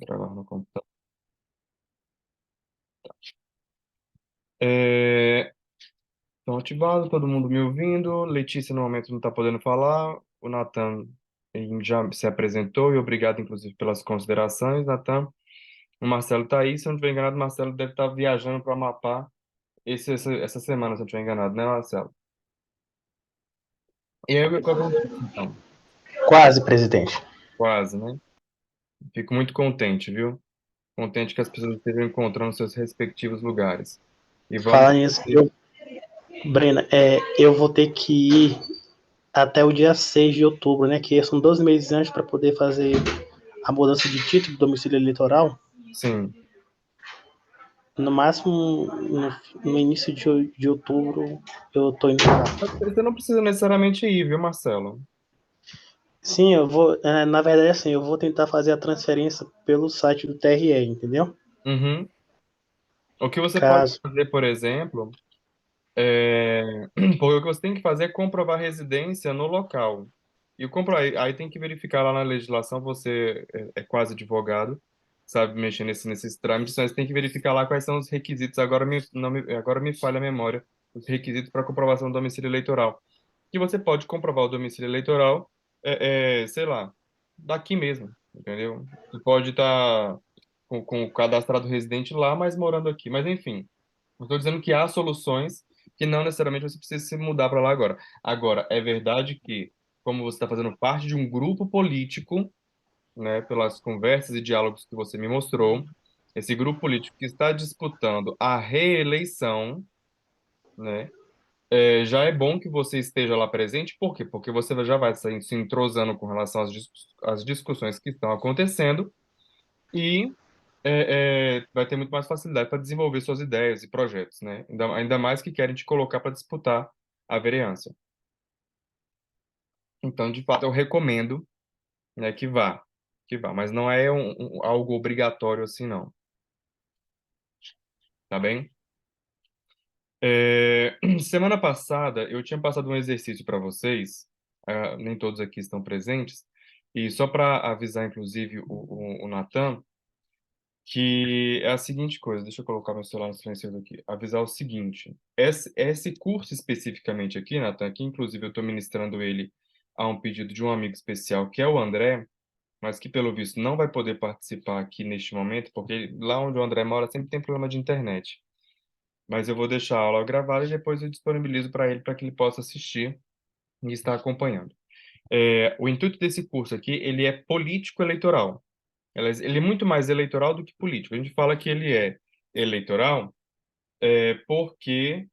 Gravar no computador. É, Então, ativado, todo mundo me ouvindo. Letícia, no momento, não está podendo falar. O Natan já se apresentou e obrigado, inclusive, pelas considerações, Natan. O Marcelo está aí. Se eu não estiver enganado, o Marcelo deve estar viajando para Amapá essa semana, se eu não estiver enganado, né, Marcelo? E aí, qual que é o intuito, então? Quase, presidente. Quase, né? Fico muito contente, viu? Contente que as pessoas estejam encontrando seus respectivos lugares. E vamos. Falar nisso, Brena, eu vou ter que ir até o dia 6 de outubro, né? Que são 12 meses antes para poder fazer a mudança de título do domicílio eleitoral. Sim. No máximo, no início de outubro, eu tô indo lá. Você não precisa necessariamente ir, viu, Marcelo? Sim, eu vou. Na verdade, assim, eu vou tentar fazer a transferência pelo site do TRE, entendeu? Uhum. O que você pode Caso. fazer, por exemplo, é... porque o que você tem que fazer é comprovar residência no local. E aí tem que verificar lá na legislação, você é quase advogado, sabe mexer nesses trâmites, mas tem que verificar lá quais são os requisitos. Agora me falha a memória, os requisitos para comprovação do domicílio eleitoral. Que você pode comprovar o domicílio eleitoral, sei lá, daqui mesmo, entendeu? Você pode estar com o cadastrado residente lá, mas morando aqui. Mas enfim, eu estou dizendo que há soluções que não necessariamente você precisa se mudar para lá agora. Agora, é verdade que, como você está fazendo parte de um grupo político, né, pelas conversas e diálogos que você me mostrou, esse grupo político que está disputando a reeleição, né, já é bom que você esteja lá presente, por quê? Porque você já vai sair se entrosando com relação às discussões que estão acontecendo e vai ter muito mais facilidade para desenvolver suas ideias e projetos, né? Ainda mais que querem te colocar para disputar a vereança. Então, de fato, eu recomendo, né, que vá, mas não é algo obrigatório assim, não, tá bem? Semana passada eu tinha passado um exercício para vocês, nem todos aqui estão presentes, e só para avisar, inclusive, o Natan, que é a seguinte coisa, deixa eu colocar meu celular no silencioso aqui, avisar o seguinte, esse curso especificamente aqui, Natan, que inclusive eu estou ministrando ele a um pedido de um amigo especial, que é o André, mas que pelo visto não vai poder participar aqui neste momento, porque lá onde o André mora sempre tem problema de internet. Mas eu vou deixar a aula gravada e depois eu disponibilizo para ele para que ele possa assistir e estar acompanhando. O intuito desse curso aqui, ele é político-eleitoral. Ele é muito mais eleitoral do que político. A gente fala que ele é eleitoral porque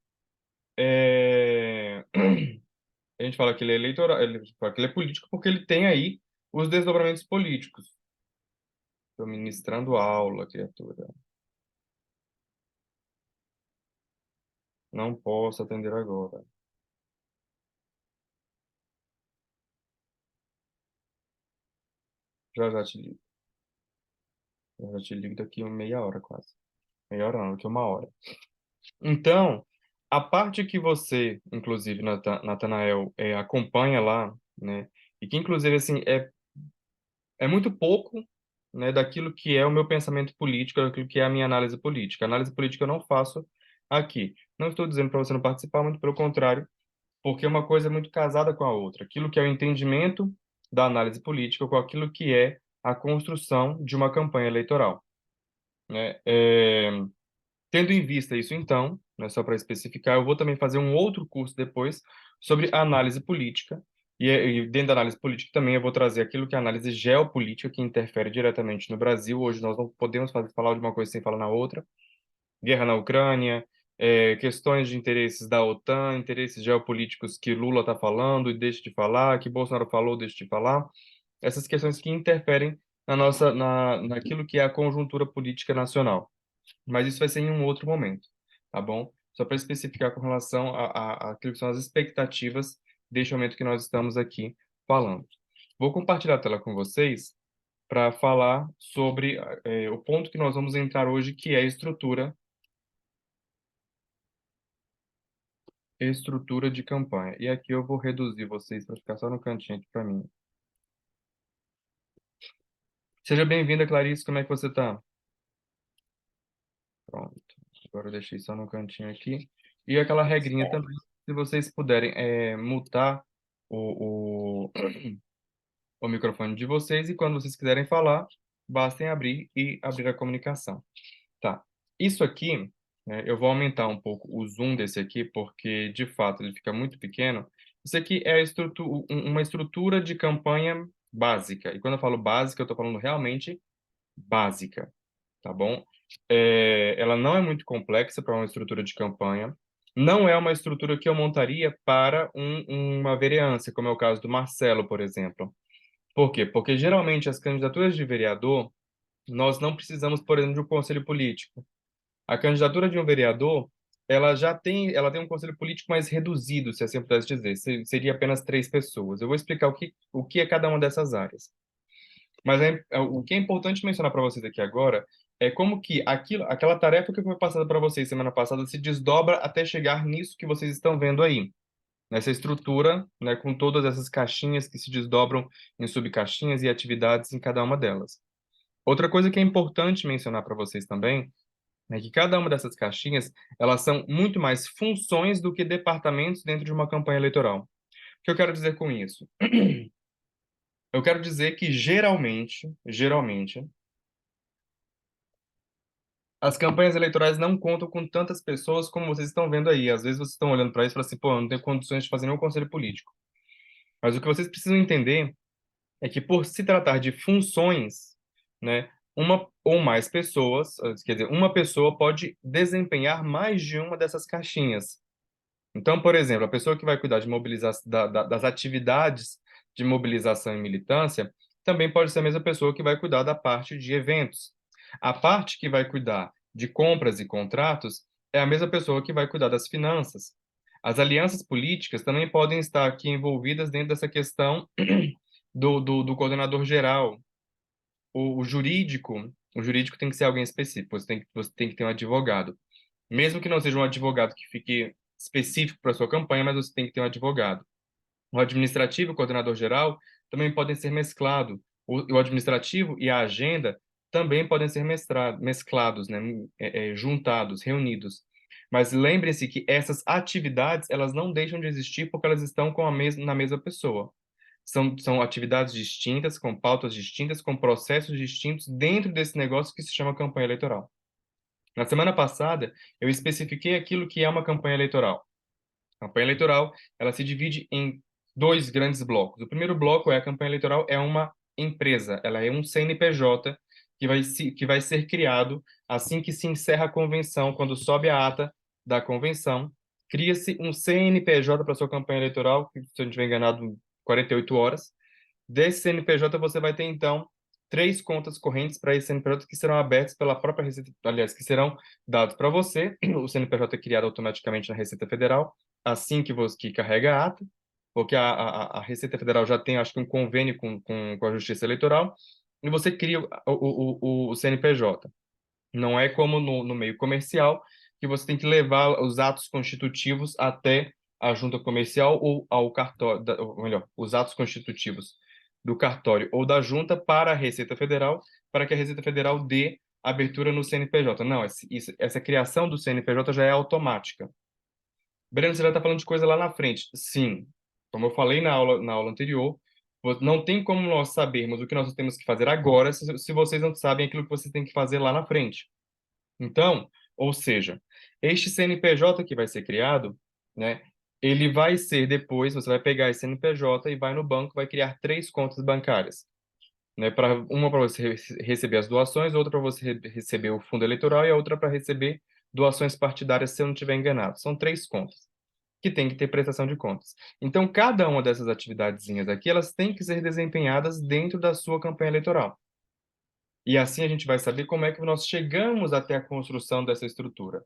a gente fala que ele é eleitoral, ele fala que ele é político porque ele tem aí os desdobramentos políticos. Estou ministrando aula, criatura. Não posso atender agora. Já já te ligo. Já já te ligo daqui a meia hora quase. Meia hora não, daqui a uma hora. Então, a parte que você, inclusive, Natanael, acompanha lá, né? E que, inclusive, assim, é muito pouco, né, daquilo que é o meu pensamento político, daquilo que é a minha análise política. A análise política eu não faço aqui. Não estou dizendo para você não participar, muito pelo contrário, porque uma coisa é muito casada com a outra. Aquilo que é o entendimento da análise política com aquilo que é a construção de uma campanha eleitoral, né? Tendo em vista isso, então, né, só para especificar, eu vou também fazer um outro curso depois sobre análise política. E dentro da análise política também eu vou trazer aquilo que é análise geopolítica, que interfere diretamente no Brasil. Hoje nós não podemos falar de uma coisa sem falar na outra. Guerra na Ucrânia, questões de interesses da OTAN, interesses geopolíticos que Lula está falando e deixa de falar, que Bolsonaro falou, deixa de falar. Essas questões que interferem naquilo que é a conjuntura política nacional. Mas isso vai ser em um outro momento, tá bom? Só para especificar com relação àquilo que são as expectativas deste momento que nós estamos aqui falando. Vou compartilhar a tela com vocês para falar sobre o ponto que nós vamos entrar hoje, que é a estrutura de campanha. E aqui eu vou reduzir vocês para ficar só no cantinho aqui para mim. Seja bem-vinda, Clarice. Como é que você está? Pronto. Agora eu deixei só no cantinho aqui. E aquela regrinha também, se vocês puderem mutar o, o microfone de vocês e quando vocês quiserem falar, bastem abrir e abrir a comunicação. Tá. Isso aqui, né, eu vou aumentar um pouco o zoom desse aqui, porque de fato ele fica muito pequeno. Isso aqui é uma estrutura de campanha básica. E quando eu falo básica, eu estou falando realmente básica, tá bom? Ela não é muito complexa para uma estrutura de campanha. Não é uma estrutura que eu montaria para uma vereança, como é o caso do Marcelo, por exemplo. Por quê? Porque geralmente as candidaturas de vereador, nós não precisamos, por exemplo, de um conselho político. A candidatura de um vereador, ela tem um conselho político mais reduzido, se assim pudesse dizer. Seria apenas 3 pessoas. Eu vou explicar o que é cada uma dessas áreas. Mas o que é importante mencionar para vocês aqui agora é como que aquela tarefa que foi passada para vocês semana passada se desdobra até chegar nisso que vocês estão vendo aí, nessa estrutura, né, com todas essas caixinhas que se desdobram em subcaixinhas e atividades em cada uma delas. Outra coisa que é importante mencionar para vocês também é que cada uma dessas caixinhas, elas são muito mais funções do que departamentos dentro de uma campanha eleitoral. O que eu quero dizer com isso? Eu quero dizer que geralmente, as campanhas eleitorais não contam com tantas pessoas como vocês estão vendo aí. Às vezes vocês estão olhando para isso e falam assim, pô, eu não tenho condições de fazer nenhum conselho político. Mas o que vocês precisam entender é que por se tratar de funções, né, uma ou mais pessoas, quer dizer, uma pessoa pode desempenhar mais de uma dessas caixinhas. Então, por exemplo, a pessoa que vai cuidar de das atividades de mobilização e militância também pode ser a mesma pessoa que vai cuidar da parte de eventos. A parte que vai cuidar de compras e contratos é a mesma pessoa que vai cuidar das finanças. As alianças políticas também podem estar aqui envolvidas dentro dessa questão do coordenador geral. O jurídico tem que ser alguém específico, você tem que ter um advogado. Mesmo que não seja um advogado que fique específico para a sua campanha, mas você tem que ter um advogado. O administrativo e o coordenador geral também podem ser mesclados. O administrativo e a agenda também podem ser mesclados, né? Juntados, reunidos. Mas lembrem-se que essas atividades, elas não deixam de existir porque elas estão na mesma pessoa. São atividades distintas, com pautas distintas, com processos distintos dentro desse negócio que se chama campanha eleitoral. Na semana passada, eu especifiquei aquilo que é uma campanha eleitoral. A campanha eleitoral, ela se divide em 2 grandes blocos. O primeiro bloco é a campanha eleitoral é uma empresa, ela é um CNPJ que vai ser criado assim que se encerra a convenção, quando sobe a ata da convenção, cria-se um CNPJ para sua campanha eleitoral, que, se eu não estiver enganado, 48 horas. Desse CNPJ você vai ter, então, 3 contas correntes para esse CNPJ que serão abertas pela própria Receita, aliás, que serão dados para você. O CNPJ é criado automaticamente na Receita Federal, assim que você carrega a ata, porque a Receita Federal já tem, acho que, um convênio com a Justiça Eleitoral, e você cria o CNPJ. Não é como no meio comercial, que você tem que levar os atos constitutivos até a junta comercial ou ao cartório, ou melhor, os atos constitutivos do cartório ou da junta para a Receita Federal, para que a Receita Federal dê abertura no CNPJ. Não, essa criação do CNPJ já é automática. Breno, você já está falando de coisa lá na frente. Sim, como eu falei na aula anterior, não tem como nós sabermos o que nós temos que fazer agora se vocês não sabem aquilo que vocês têm que fazer lá na frente. Então, ou seja, este CNPJ que vai ser criado, né, ele vai ser depois, você vai pegar esse CNPJ e vai no banco, vai criar 3 contas bancárias, né, uma para você receber as doações, outra para você receber o fundo eleitoral e a outra para receber doações partidárias, se eu não estiver enganado. São 3 contas que tem que ter prestação de contas. Então, cada uma dessas atividadezinhas aqui, elas têm que ser desempenhadas dentro da sua campanha eleitoral. E assim a gente vai saber como é que nós chegamos até a construção dessa estrutura.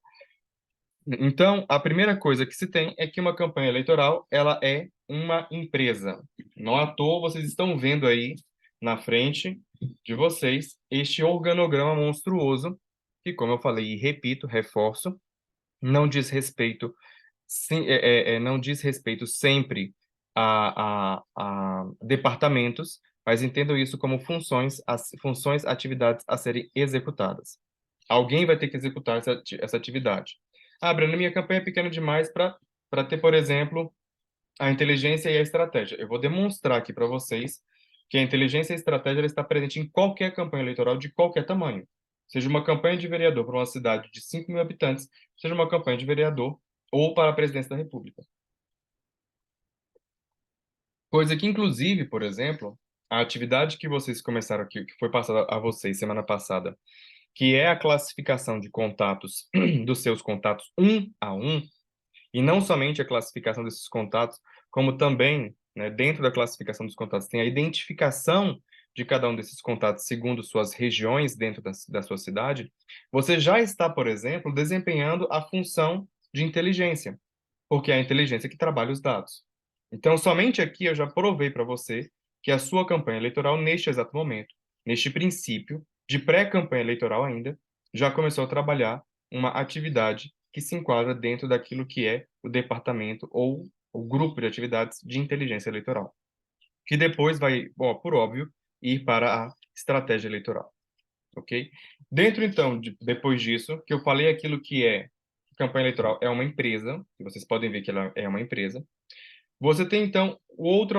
Então, a primeira coisa que se tem é que uma campanha eleitoral, ela é uma empresa. Não à toa vocês estão vendo aí na frente de vocês este organograma monstruoso, que, como eu falei e repito, reforço, não diz respeito, não diz respeito sempre a departamentos, mas entendam isso como funções, atividades a serem executadas. Alguém vai ter que executar essa atividade. Ah, Breno, minha campanha é pequena demais para ter, por exemplo, a inteligência e a estratégia. Eu vou demonstrar aqui para vocês que a inteligência e a estratégia ela está presente em qualquer campanha eleitoral de qualquer tamanho. Seja uma campanha de vereador para uma cidade de 5 mil habitantes, seja uma campanha de vereador ou para a presidência da República. Coisa que, inclusive, por exemplo, a atividade que vocês começaram aqui, que foi passada a vocês semana passada, que é a classificação de contatos, dos seus contatos um a um, e não somente a classificação desses contatos, como também, né, dentro da classificação dos contatos, tem a identificação de cada um desses contatos segundo suas regiões dentro da sua cidade, você já está, por exemplo, desempenhando a função de inteligência, porque é a inteligência que trabalha os dados. Então, somente aqui eu já provei para você que a sua campanha eleitoral, neste exato momento, neste princípio, de pré-campanha eleitoral ainda, já começou a trabalhar uma atividade que se enquadra dentro daquilo que é o departamento ou o grupo de atividades de inteligência eleitoral, que depois vai, ó, por óbvio, ir para a estratégia eleitoral, ok? Dentro, então, depois disso, que eu falei aquilo que é campanha eleitoral é uma empresa, que vocês podem ver que ela é uma empresa, você tem, então,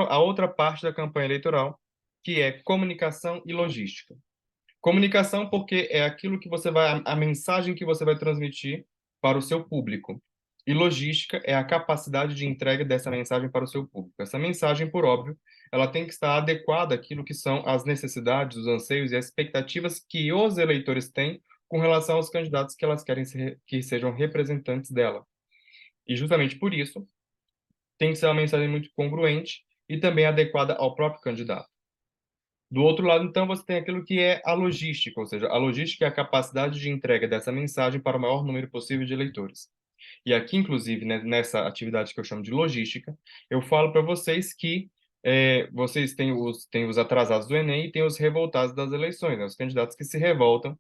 a outra parte da campanha eleitoral, que é comunicação e logística. Comunicação porque é aquilo que você vai, a mensagem que você vai transmitir para o seu público. E logística é a capacidade de entrega dessa mensagem para o seu público. Essa mensagem, por óbvio, ela tem que estar adequada àquilo que são as necessidades, os anseios e as expectativas que os eleitores têm com relação aos candidatos que elas querem que sejam representantes dela. E justamente por isso, tem que ser uma mensagem muito congruente e também adequada ao próprio candidato. Do outro lado, então, você tem aquilo que é a logística, ou seja, a logística é a capacidade de entrega dessa mensagem para o maior número possível de eleitores. E aqui, inclusive, né, nessa atividade que eu chamo de logística, eu falo para vocês que vocês têm os atrasados do Enem e têm os revoltados das eleições, né, os candidatos que se revoltam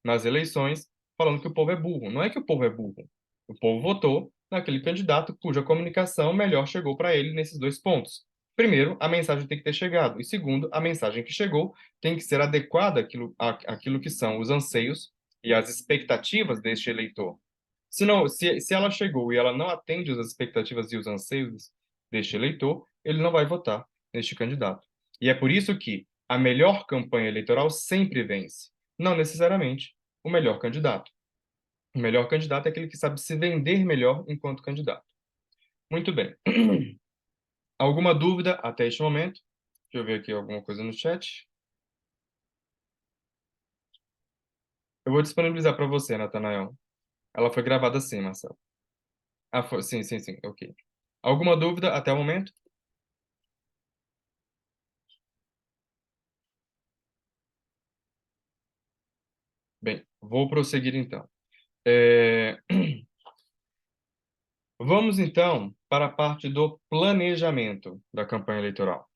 nas eleições falando que o povo é burro. Não é que o povo é burro. O povo votou naquele candidato cuja comunicação melhor chegou para ele nesses dois pontos. Primeiro, a mensagem tem que ter chegado. E segundo, a mensagem que chegou tem que ser adequada àquilo que são os anseios e as expectativas deste eleitor. Se ela chegou e ela não atende às expectativas e os anseios deste eleitor, ele não vai votar neste candidato. E é por isso que a melhor campanha eleitoral sempre vence, não necessariamente o melhor candidato. O melhor candidato é aquele que sabe se vender melhor enquanto candidato. Muito bem. Alguma dúvida até este momento? Deixa eu ver aqui alguma coisa no chat. Eu vou disponibilizar para você, Natanael. Ela foi gravada sim, Marcelo. Ah, foi, sim, sim, sim, ok. Alguma dúvida até o momento? Bem, vou prosseguir então. É, Vamos então para a parte do planejamento da campanha eleitoral.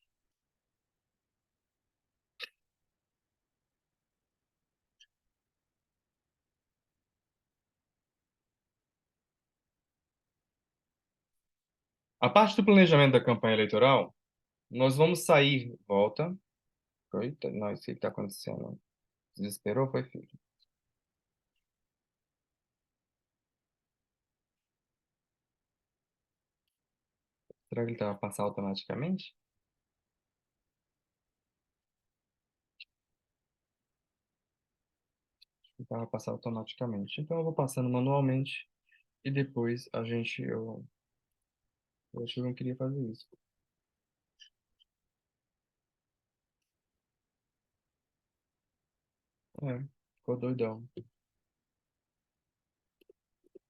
A parte do planejamento da campanha eleitoral, nós vamos sair, volta. Eita, não, isso que está acontecendo. Desesperou, foi, filho? Será que ele estava passar automaticamente? Ele estava passar automaticamente. Então eu vou passando manualmente e depois eu acho que eu não queria fazer isso. É, ficou doidão.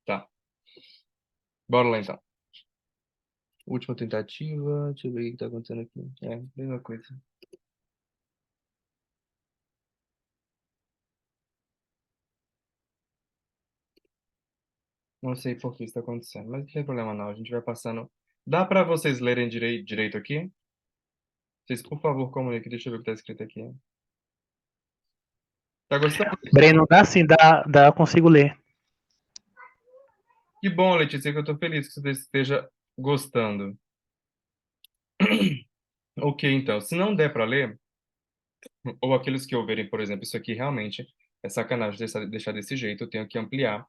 Tá, bora lá então. Última tentativa, deixa eu ver o que está acontecendo aqui. É, mesma coisa. Não sei por que isso está acontecendo, mas não tem problema não, a gente vai passando. Dá para vocês lerem direito aqui? Vocês, por favor, comuniquem, deixa eu ver o que está escrito aqui. Tá gostando? Breno, dá sim, dá, eu consigo ler. Que bom, Letícia, que eu estou feliz que você esteja gostando. Ok, então, se não der para ler, Ou aqueles que ouvirem, por exemplo, isso aqui realmente é sacanagem deixar desse jeito, eu tenho que ampliar,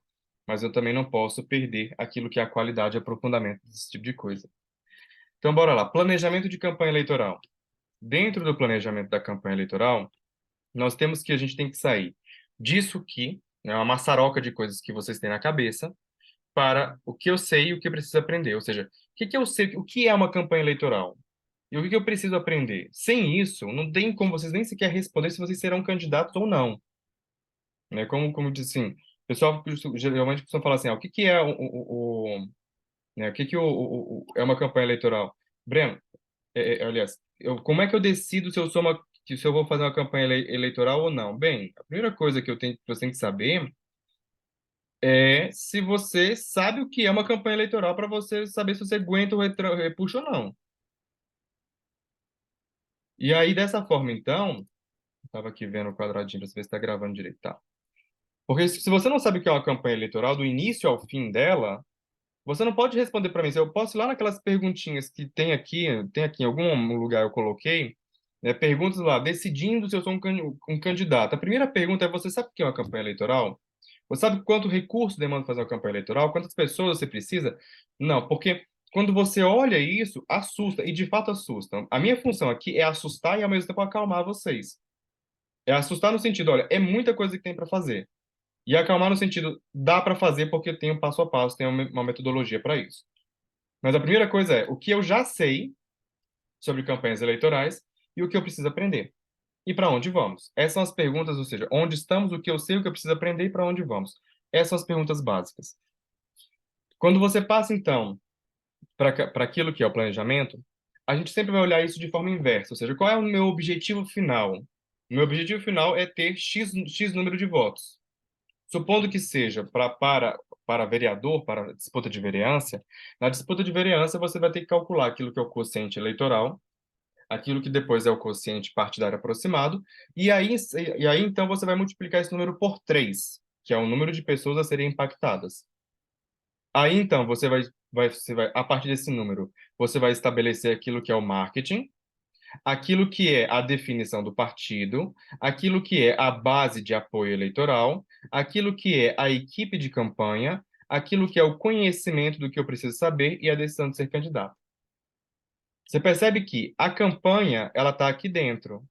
mas eu também não posso perder aquilo que é a qualidade e aprofundamento desse tipo de coisa. Então, bora lá. Planejamento de campanha eleitoral. Dentro do planejamento da campanha eleitoral, nós temos que a gente tem que sair disso que é uma maçaroca de coisas que vocês têm na cabeça para o que eu sei e o que eu preciso aprender. Ou seja, o que que eu sei, o que é uma campanha eleitoral? E o que que eu preciso aprender? Sem isso, não tem como vocês nem sequer responder se vocês serão candidatos ou não. Né? Como diz assim, o pessoal geralmente costuma falar assim, o que que é né, o que que é uma campanha eleitoral? Breno, aliás, como é que eu decido se eu sou se eu vou fazer uma campanha eleitoral ou não? Bem, a primeira coisa que você tem que saber é se você sabe o que é uma campanha eleitoral para você saber se você aguenta o repuxo ou não. E aí, dessa forma, então, estava aqui vendo o quadradinho para ver se está gravando direito, tá? Porque se você não sabe o que é uma campanha eleitoral, do início ao fim dela, você não pode responder para mim. Eu posso ir lá naquelas perguntinhas que tem aqui em algum lugar eu coloquei, né, perguntas lá, decidindo se eu sou um candidato. A primeira pergunta é: você sabe o que é uma campanha eleitoral? Você sabe quanto recurso demanda fazer uma campanha eleitoral? Quantas pessoas você precisa? Não, porque quando você olha isso, assusta, e de fato assusta. A minha função aqui é assustar e ao mesmo tempo acalmar vocês. É assustar no sentido, olha, é muita coisa que tem para fazer. E acalmar no sentido, dá para fazer porque tem um passo a passo, tem uma metodologia para isso. Mas a primeira coisa é o que eu já sei sobre campanhas eleitorais e o que eu preciso aprender. E para onde vamos? Essas são as perguntas, ou seja, onde estamos, o que eu sei, o que eu preciso aprender e para onde vamos. Essas são as perguntas básicas. Quando você passa, então, para aquilo que é o planejamento, a gente sempre vai olhar isso de forma inversa, ou seja, qual é o meu objetivo final? O meu objetivo final é ter X número de votos. Supondo que seja para vereador, para disputa de vereança, na disputa de vereança você vai ter que calcular aquilo que é o quociente eleitoral, aquilo que depois é o quociente partidário aproximado, e aí então você vai multiplicar esse número por 3, que é o número de pessoas a serem impactadas. Aí então você vai, a partir desse número, você vai estabelecer aquilo que é o marketing, aquilo que é a definição do partido, aquilo que é a base de apoio eleitoral, aquilo que é a equipe de campanha, aquilo que é o conhecimento do que eu preciso saber e a decisão de ser candidato. Você percebe que a campanha, ela está aqui dentro,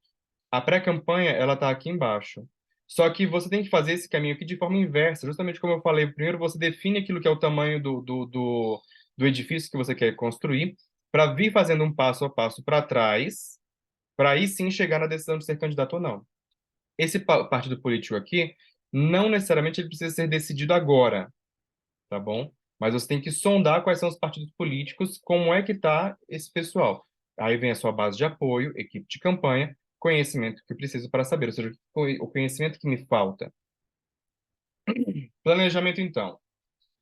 a pré-campanha, ela está aqui embaixo. Só que você tem que fazer esse caminho aqui de forma inversa, justamente como eu falei. Primeiro você define aquilo que é o tamanho do edifício que você quer construir, para vir fazendo um passo a passo para trás, para aí sim chegar na decisão de ser candidato ou não. Esse partido político aqui, não necessariamente ele precisa ser decidido agora, tá bom? Mas você tem que sondar quais são os partidos políticos, como é que está esse pessoal. Aí vem a sua base de apoio, equipe de campanha, conhecimento que eu preciso para saber, ou seja, o conhecimento que me falta. Planejamento, então.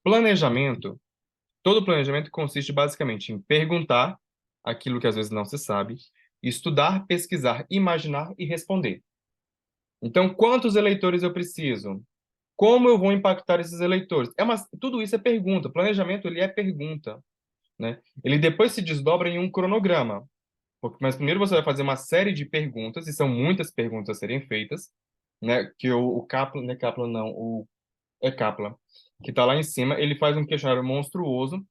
Planejamento, todo planejamento consiste basicamente em perguntar aquilo que às vezes não se sabe, estudar, pesquisar, imaginar e responder. Então, quantos eleitores eu preciso? Como eu vou impactar esses eleitores? Tudo isso é pergunta. Planejamento, ele é pergunta, né? Ele depois se desdobra em um cronograma. Mas primeiro você vai fazer uma série de perguntas, e são muitas perguntas a serem feitas, né? Que o Kaplan, não é Kaplan não, é Kaplan, que está lá em cima, ele faz um questionário monstruoso,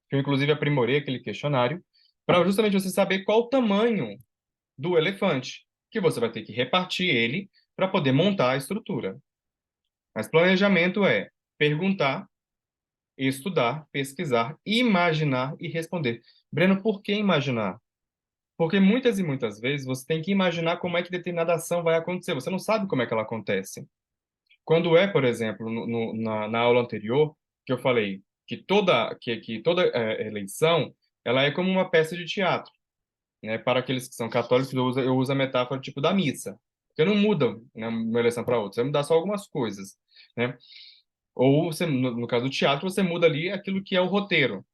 que eu inclusive aprimorei aquele questionário, para justamente você saber qual o tamanho do elefante, que você vai ter que repartir ele para poder montar a estrutura. Mas planejamento é perguntar, estudar, pesquisar, imaginar e responder. Breno, por que imaginar? Porque muitas e muitas vezes você tem que imaginar como é que determinada ação vai acontecer. Você não sabe como é que ela acontece. Quando é, por exemplo, na aula anterior, que eu falei que toda eleição ela é como uma peça de teatro, né? Para aqueles que são católicos, eu uso a metáfora tipo da missa. Porque não muda, né, uma eleição para outra, você vai mudar só algumas coisas, né? Ou você, no caso do teatro, você muda ali aquilo que é o roteiro,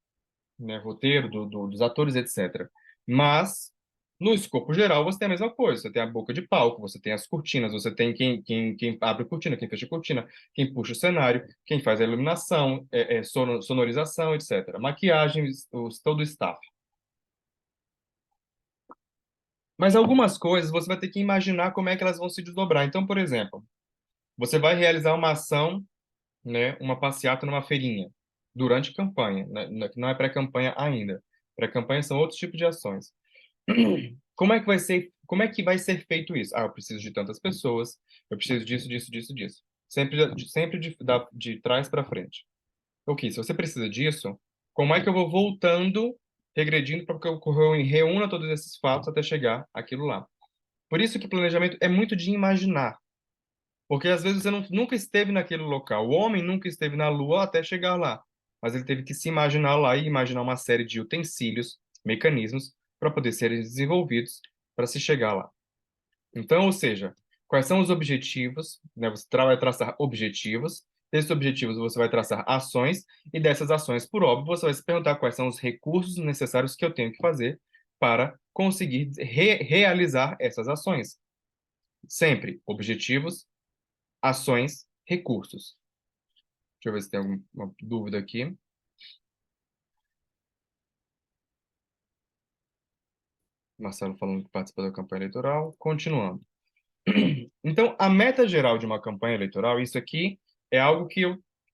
né? Roteiro dos atores, etc. Mas, no escopo geral, você tem a mesma coisa. Você tem a boca de palco, você tem as cortinas, você tem quem abre a cortina, quem fecha a cortina, quem puxa o cenário, quem faz a iluminação, sonorização, etc. Maquiagem, todo o staff. Mas algumas coisas você vai ter que imaginar como é que elas vão se desdobrar. Então, por exemplo, você vai realizar uma ação, né, uma passeata numa feirinha, durante campanha, né, que não é pré-campanha ainda. Pré-campanha são outros tipos de ações. Como é que vai ser feito isso? Ah, eu preciso de tantas pessoas, eu preciso disso, disso, disso, disso. Sempre de trás para frente. Ok, se você precisa disso, como é que eu vou voltando, regredindo para que eu reúna todos esses fatos até chegar àquilo lá? Por isso que planejamento é muito de imaginar. Porque às vezes você nunca esteve naquele local. O homem nunca esteve na Lua até chegar lá. Mas ele teve que se imaginar lá e imaginar uma série de utensílios, mecanismos, para poder serem desenvolvidos para se chegar lá. Então, ou seja, quais são os objetivos? Né? Você vai traçar objetivos. Desses objetivos você vai traçar ações. E dessas ações, por óbvio, você vai se perguntar quais são os recursos necessários que eu tenho que fazer para conseguir realizar essas ações. Sempre objetivos, ações, recursos. Deixa eu ver se tem alguma dúvida aqui. Marcelo falando que participa da campanha eleitoral. Continuando. Então, a meta geral de uma campanha eleitoral, isso aqui é algo que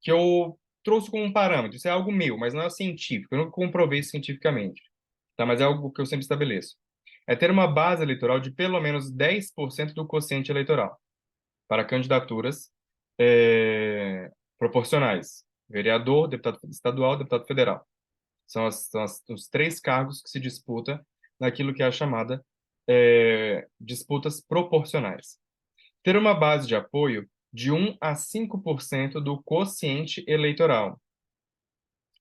eu trouxe como um parâmetro. Isso é algo meu, mas não é científico. Eu não comprovei isso cientificamente. Tá? Mas é algo que eu sempre estabeleço. É ter uma base eleitoral de pelo menos 10% do quociente eleitoral para candidaturas proporcionais. Vereador, deputado estadual, deputado federal. São os três cargos que se disputa naquilo que é a chamada disputas proporcionais. Ter uma base de apoio de 1 a 5% do quociente eleitoral.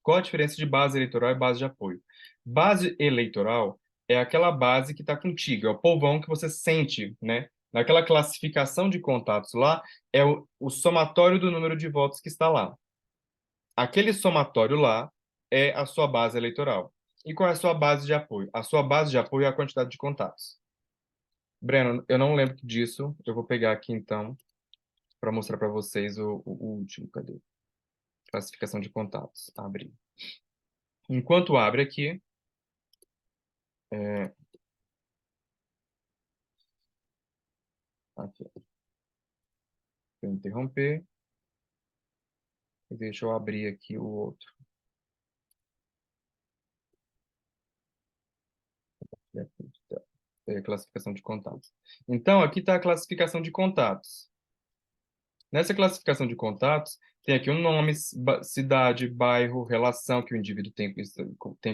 Qual a diferença de base eleitoral e base de apoio? Base eleitoral é aquela base que está contigo, é o povão que você sente, né? Naquela classificação de contatos lá, é o somatório do número de votos que está lá. Aquele somatório lá é a sua base eleitoral. E qual é a sua base de apoio? A sua base de apoio é a quantidade de contatos. Breno, eu não lembro disso. Eu vou pegar aqui então para mostrar para vocês o último. Cadê? Classificação de contatos. Abrir. Enquanto abre aqui, aqui, vou interromper. Deixa eu abrir aqui o outro. Classificação de contatos. Então, aqui está a classificação de contatos. Nessa classificação de contatos, tem aqui o nome, cidade, bairro, relação que o indivíduo tem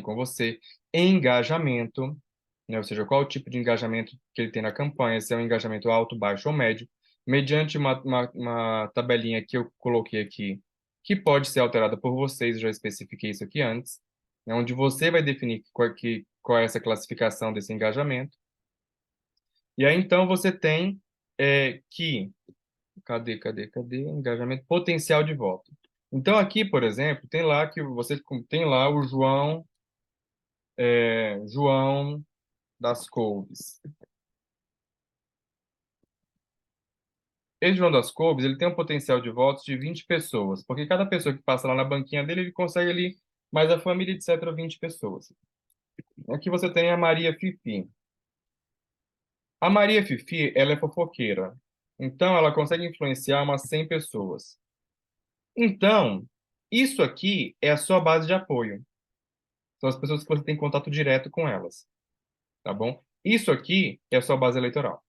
com você, engajamento, né? Ou seja, qual o tipo de engajamento que ele tem na campanha, se é um engajamento alto, baixo ou médio, mediante uma tabelinha que eu coloquei aqui, que pode ser alterada por vocês, eu já especifiquei isso aqui antes, né? Onde você vai definir qual é essa classificação desse engajamento. E aí, então, você tem que cadê? Engajamento potencial de voto. Então, aqui, por exemplo, tem lá que você tem lá o João das Couves. Esse João das Couves, ele tem um potencial de votos de 20 pessoas, porque cada pessoa que passa lá na banquinha dele, ele consegue ali, mais a família, etc., 20 pessoas. Aqui você tem a Maria Fifi. A Maria Fifi, ela é fofoqueira. Então, ela consegue influenciar umas 100 pessoas. Então, isso aqui é a sua base de apoio. São as pessoas que você tem contato direto com elas, tá bom? Isso aqui é a sua base eleitoral,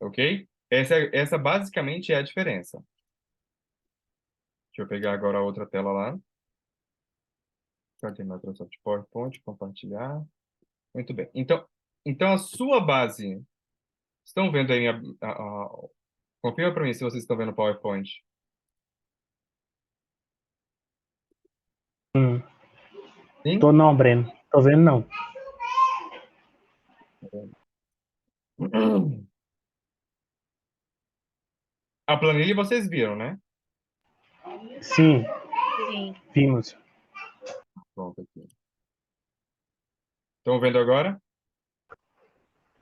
ok? Essa basicamente é a diferença. Deixa eu pegar agora a outra tela lá. Cadê Microsoft PowerPoint? Compartilhar. Muito bem. Então a sua base... Estão vendo aí confirma para mim se vocês estão vendo o PowerPoint. Sim? Tô não, Breno. Tô vendo não. A planilha vocês viram, né? Sim, Sim. vimos. Pronto aqui. Estão vendo agora?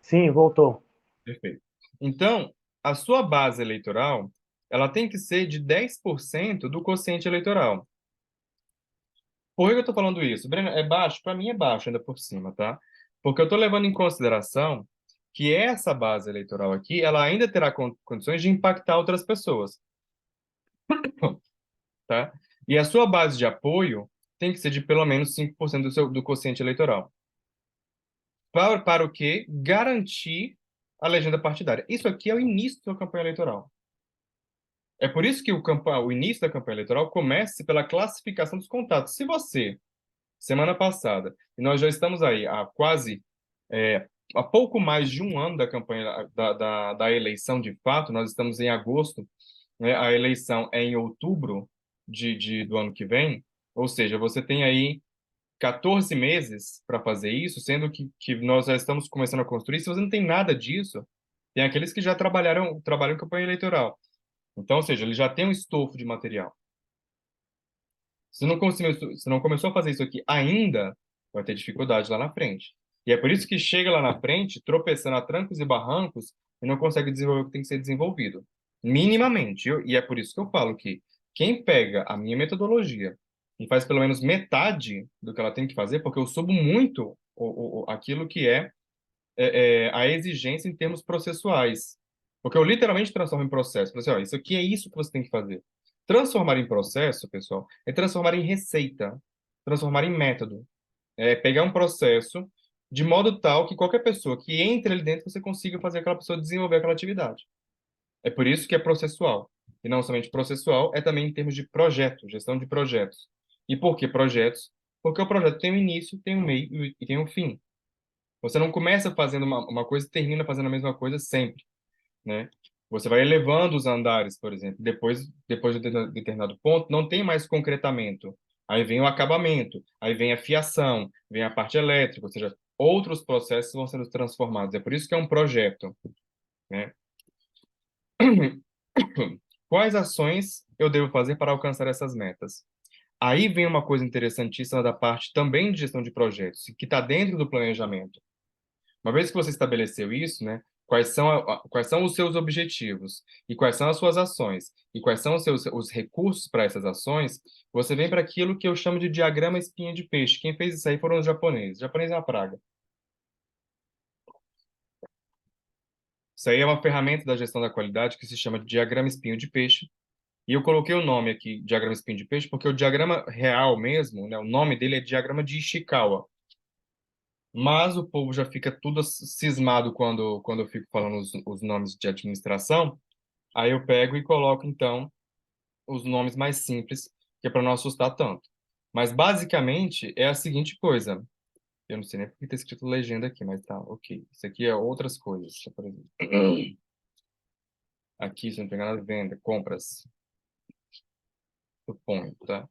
Sim, voltou. Perfeito. Então, a sua base eleitoral, ela tem que ser de 10% do quociente eleitoral. Por que eu estou falando isso? Breno, é baixo? Para mim é baixo ainda por cima, tá? Porque eu estou levando em consideração que essa base eleitoral aqui, ela ainda terá condições de impactar outras pessoas, tá? E a sua base de apoio tem que ser de pelo menos 5% do quociente eleitoral. Para o quê? Garantir a legenda partidária. Isso aqui é o início da campanha eleitoral. É por isso que o início da campanha eleitoral começa pela classificação dos contatos. Se você, semana passada, e nós já estamos aí há quase, há pouco mais de um ano da campanha da eleição de fato, nós estamos em agosto, né? A eleição é em outubro do ano que vem, ou seja, você tem aí 14 meses para fazer isso, sendo que nós já estamos começando a construir. Se você não tem nada disso, tem aqueles que já trabalham em campanha eleitoral. Então, ou seja, ele já tem um estofo de material. Se não começou a fazer isso aqui ainda, vai ter dificuldade lá na frente. E é por isso que chega lá na frente, tropeçando a trancos e barrancos, e não consegue desenvolver o que tem que ser desenvolvido. Minimamente. E é por isso que eu falo que quem pega a minha metodologia e faz pelo menos metade do que ela tem que fazer, porque eu subo muito aquilo que é a exigência em termos processuais. Porque eu literalmente transformo em processo. Falo assim, ó, isso aqui é isso que você tem que fazer. Transformar em processo, pessoal, é transformar em receita, transformar em método. É pegar um processo de modo tal que qualquer pessoa que entre ali dentro, você consiga fazer aquela pessoa desenvolver aquela atividade. É por isso que é processual. E não somente processual, é também em termos de projeto, gestão de projetos. E por que projetos? Porque o projeto tem um início, tem um meio e tem um fim. Você não começa fazendo uma coisa e termina fazendo a mesma coisa sempre, né? Você vai elevando os andares, por exemplo. Depois de determinado ponto, não tem mais concretamento. Aí vem o acabamento, aí vem a fiação, vem a parte elétrica, ou seja, outros processos vão sendo transformados. É por isso que é um projeto, né? Quais ações eu devo fazer para alcançar essas metas? Aí vem uma coisa interessantíssima da parte também de gestão de projetos, que está dentro do planejamento. Uma vez que você estabeleceu isso, né, quais são os seus objetivos e quais são as suas ações e quais são os recursos para essas ações, você vem para aquilo que eu chamo de diagrama espinha de peixe. Quem fez isso aí foram os japoneses. O japonês é uma praga. Isso aí é uma ferramenta da gestão da qualidade que se chama de diagrama espinho de peixe. E eu coloquei o nome aqui, diagrama espinho de peixe, porque o diagrama real mesmo, né, o nome dele é diagrama de Ishikawa. Mas o povo já fica tudo cismado quando eu fico falando os nomes de administração. Aí eu pego e coloco, então, os nomes mais simples, que é para não assustar tanto. Mas, basicamente, é a seguinte coisa. Eu não sei nem porque está escrito legenda aqui, mas tá, ok. Isso aqui é outras coisas. Por exemplo. Aqui, se não tem nada, venda, compras, suponho, tá?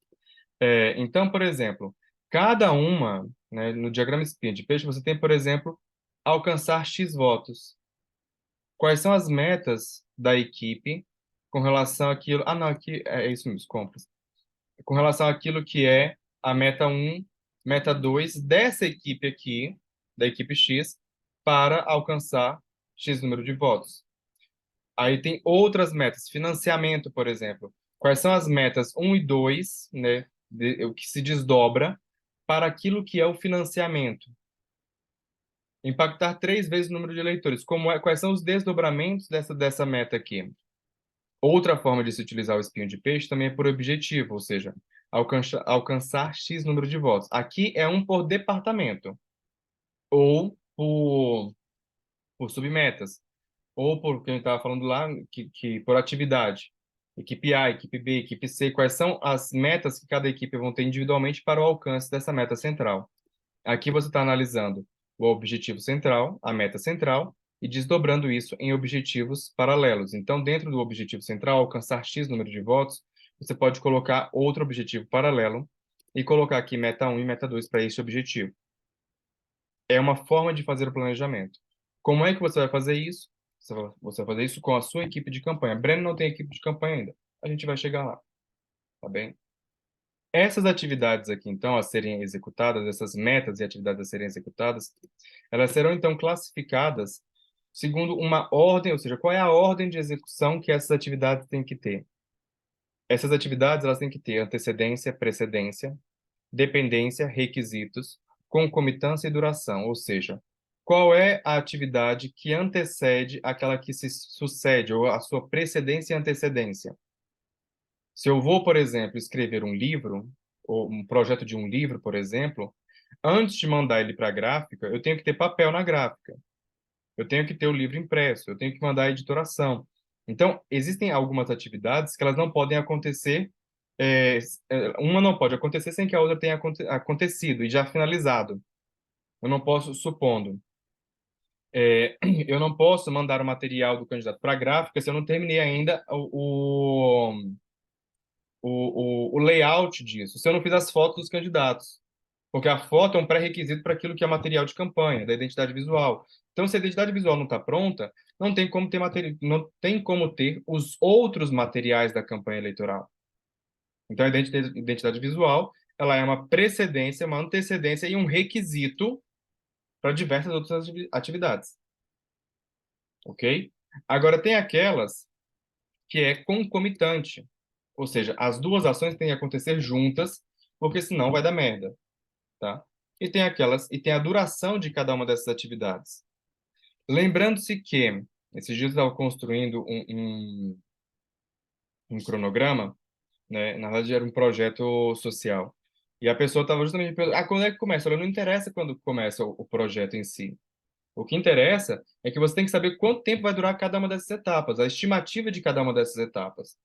Então, por exemplo, cada uma, né, no diagrama espinha de peixe, você tem, por exemplo, alcançar X votos. Quais são as metas da equipe com relação àquilo... Ah, não, aqui é isso mesmo, compras. Com relação àquilo que é a meta um, meta 2 dessa equipe aqui, da equipe X, para alcançar X número de votos. Aí tem outras metas, financiamento, por exemplo. Quais são as metas um e 2, né, o que se desdobra para aquilo que é o financiamento? Impactar 3 vezes o número de eleitores. Quais são os desdobramentos dessa meta aqui? Outra forma de se utilizar o espinho de peixe também é por objetivo, ou seja, alcançar X número de votos. Aqui é um por departamento, ou por submetas, ou por que a gente estava falando lá, que por atividade. Equipe A, equipe B, equipe C, quais são as metas que cada equipe vão ter individualmente para o alcance dessa meta central. Aqui você está analisando o objetivo central, a meta central, e desdobrando isso em objetivos paralelos. Então, dentro do objetivo central, alcançar X número de votos, você pode colocar outro objetivo paralelo e colocar aqui meta 1 e meta 2 para esse objetivo. É uma forma de fazer o planejamento. Como é que você vai fazer isso? Você vai fazer isso com a sua equipe de campanha. Breno não tem equipe de campanha ainda. A gente vai chegar lá, tá bem? Essas atividades aqui, então, a serem executadas, essas metas e atividades a serem executadas, elas serão, então, classificadas segundo uma ordem, ou seja, qual é a ordem de execução que essas atividades têm que ter. Essas atividades, elas têm que ter antecedência, precedência, dependência, requisitos, concomitância e duração, ou seja, qual é a atividade que antecede aquela que se sucede, ou a sua precedência e antecedência. Se eu vou, por exemplo, escrever um livro, ou um projeto de um livro, por exemplo, antes de mandar ele para a gráfica, eu tenho que ter papel na gráfica, eu tenho que ter o livro impresso, eu tenho que mandar a editoração. Então, existem algumas atividades que elas não podem acontecer, é, uma não pode acontecer sem que a outra tenha acontecido e já finalizado. Eu não posso, supondo, eu não posso mandar o material do candidato para a gráfica se eu não terminei ainda o layout disso, se eu não fiz as fotos dos candidatos. Porque a foto é um pré-requisito para aquilo que é material de campanha, da identidade visual. Então, se a identidade visual não está pronta, não tem como ter não tem como ter os outros materiais da campanha eleitoral. Então, a identidade visual, ela é uma precedência, uma antecedência e um requisito para diversas outras atividades, ok? Agora, tem aquelas que é concomitante, ou seja, as duas ações têm que acontecer juntas, porque senão vai dar merda, tá? E tem a duração de cada uma dessas atividades. Lembrando-se que esses dias eu estava construindo um cronograma, né? Na verdade, era um projeto social. E a pessoa estava justamente perguntando, quando é que começa? Olha, não interessa quando começa o projeto em si. O que interessa é que você tem que saber quanto tempo vai durar cada uma dessas etapas, a estimativa de cada uma dessas etapas.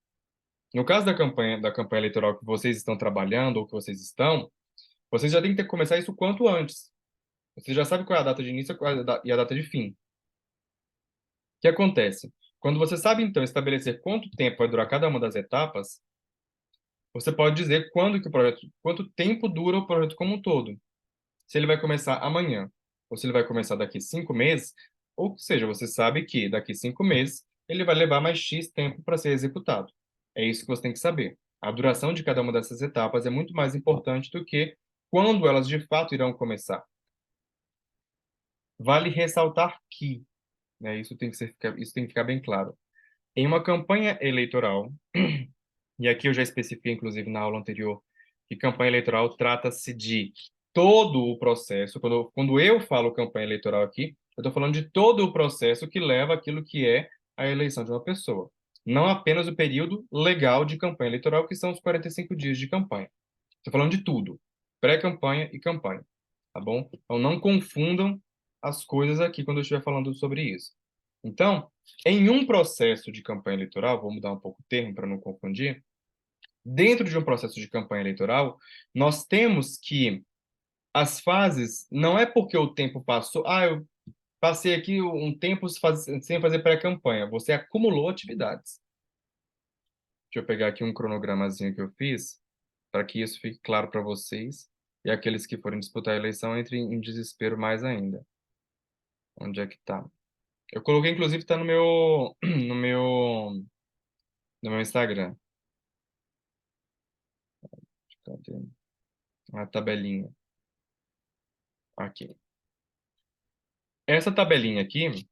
No caso da campanha eleitoral que vocês estão trabalhando ou que vocês estão, vocês já têm que começar isso quanto antes. Você já sabe qual é a data de início e a data de fim. O que acontece? Quando você sabe, então, estabelecer quanto tempo vai durar cada uma das etapas, você pode dizer quanto tempo dura o projeto como um todo. Se ele vai começar amanhã, ou se ele vai começar daqui 5 meses, ou seja, você sabe que daqui 5 meses ele vai levar mais X tempo para ser executado. É isso que você tem que saber. A duração de cada uma dessas etapas é muito mais importante do que quando elas de fato irão começar. Vale ressaltar que, né, isso tem que ficar bem claro. Em uma campanha eleitoral, e aqui eu já especifiquei, inclusive, na aula anterior, que campanha eleitoral trata-se de todo o processo. Quando eu falo campanha eleitoral aqui, eu estou falando de todo o processo que leva aquilo que é a eleição de uma pessoa. Não apenas o período legal de campanha eleitoral, que são os 45 dias de campanha. Estou falando de tudo, pré-campanha e campanha, tá bom? Então não confundam as coisas aqui quando eu estiver falando sobre isso. Então, em um processo de campanha eleitoral, vou mudar um pouco o termo para não confundir, dentro de um processo de campanha eleitoral, nós temos que as fases, não é porque o tempo passou, eu passei aqui um tempo sem fazer pré-campanha, você acumulou atividades. Deixa eu pegar aqui um cronogramazinho que eu fiz, para que isso fique claro para vocês e aqueles que forem disputar a eleição entrem em desespero mais ainda. Onde é que tá? Eu coloquei, inclusive, tá no meu, no meu Instagram. Cadê? A tabelinha. Aqui. Essa tabelinha aqui,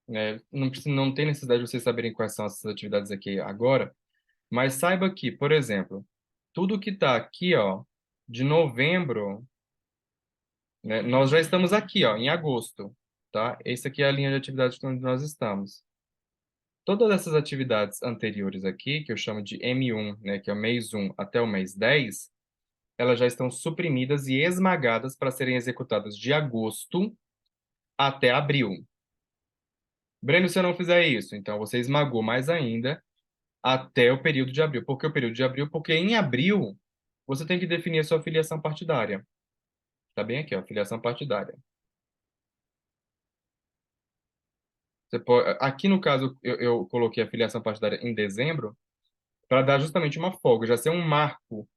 né, não tem necessidade de vocês saberem quais são essas atividades aqui agora, mas saiba que, por exemplo, tudo que está aqui, ó, de novembro, né, nós já estamos aqui, ó, em agosto, tá? Essa aqui é a linha de atividades onde nós estamos. Todas essas atividades anteriores aqui, que eu chamo de M1, né, que é o mês 1 até o mês 10, elas já estão suprimidas e esmagadas para serem executadas de agosto até abril. Breno, se eu não fizer isso, então você esmagou mais ainda até o período de abril. Por que o período de abril? Porque em abril você tem que definir a sua filiação partidária. Tá bem aqui, ó, filiação partidária. Aqui no caso, eu coloquei a filiação partidária em dezembro para dar justamente uma folga, já ser um marco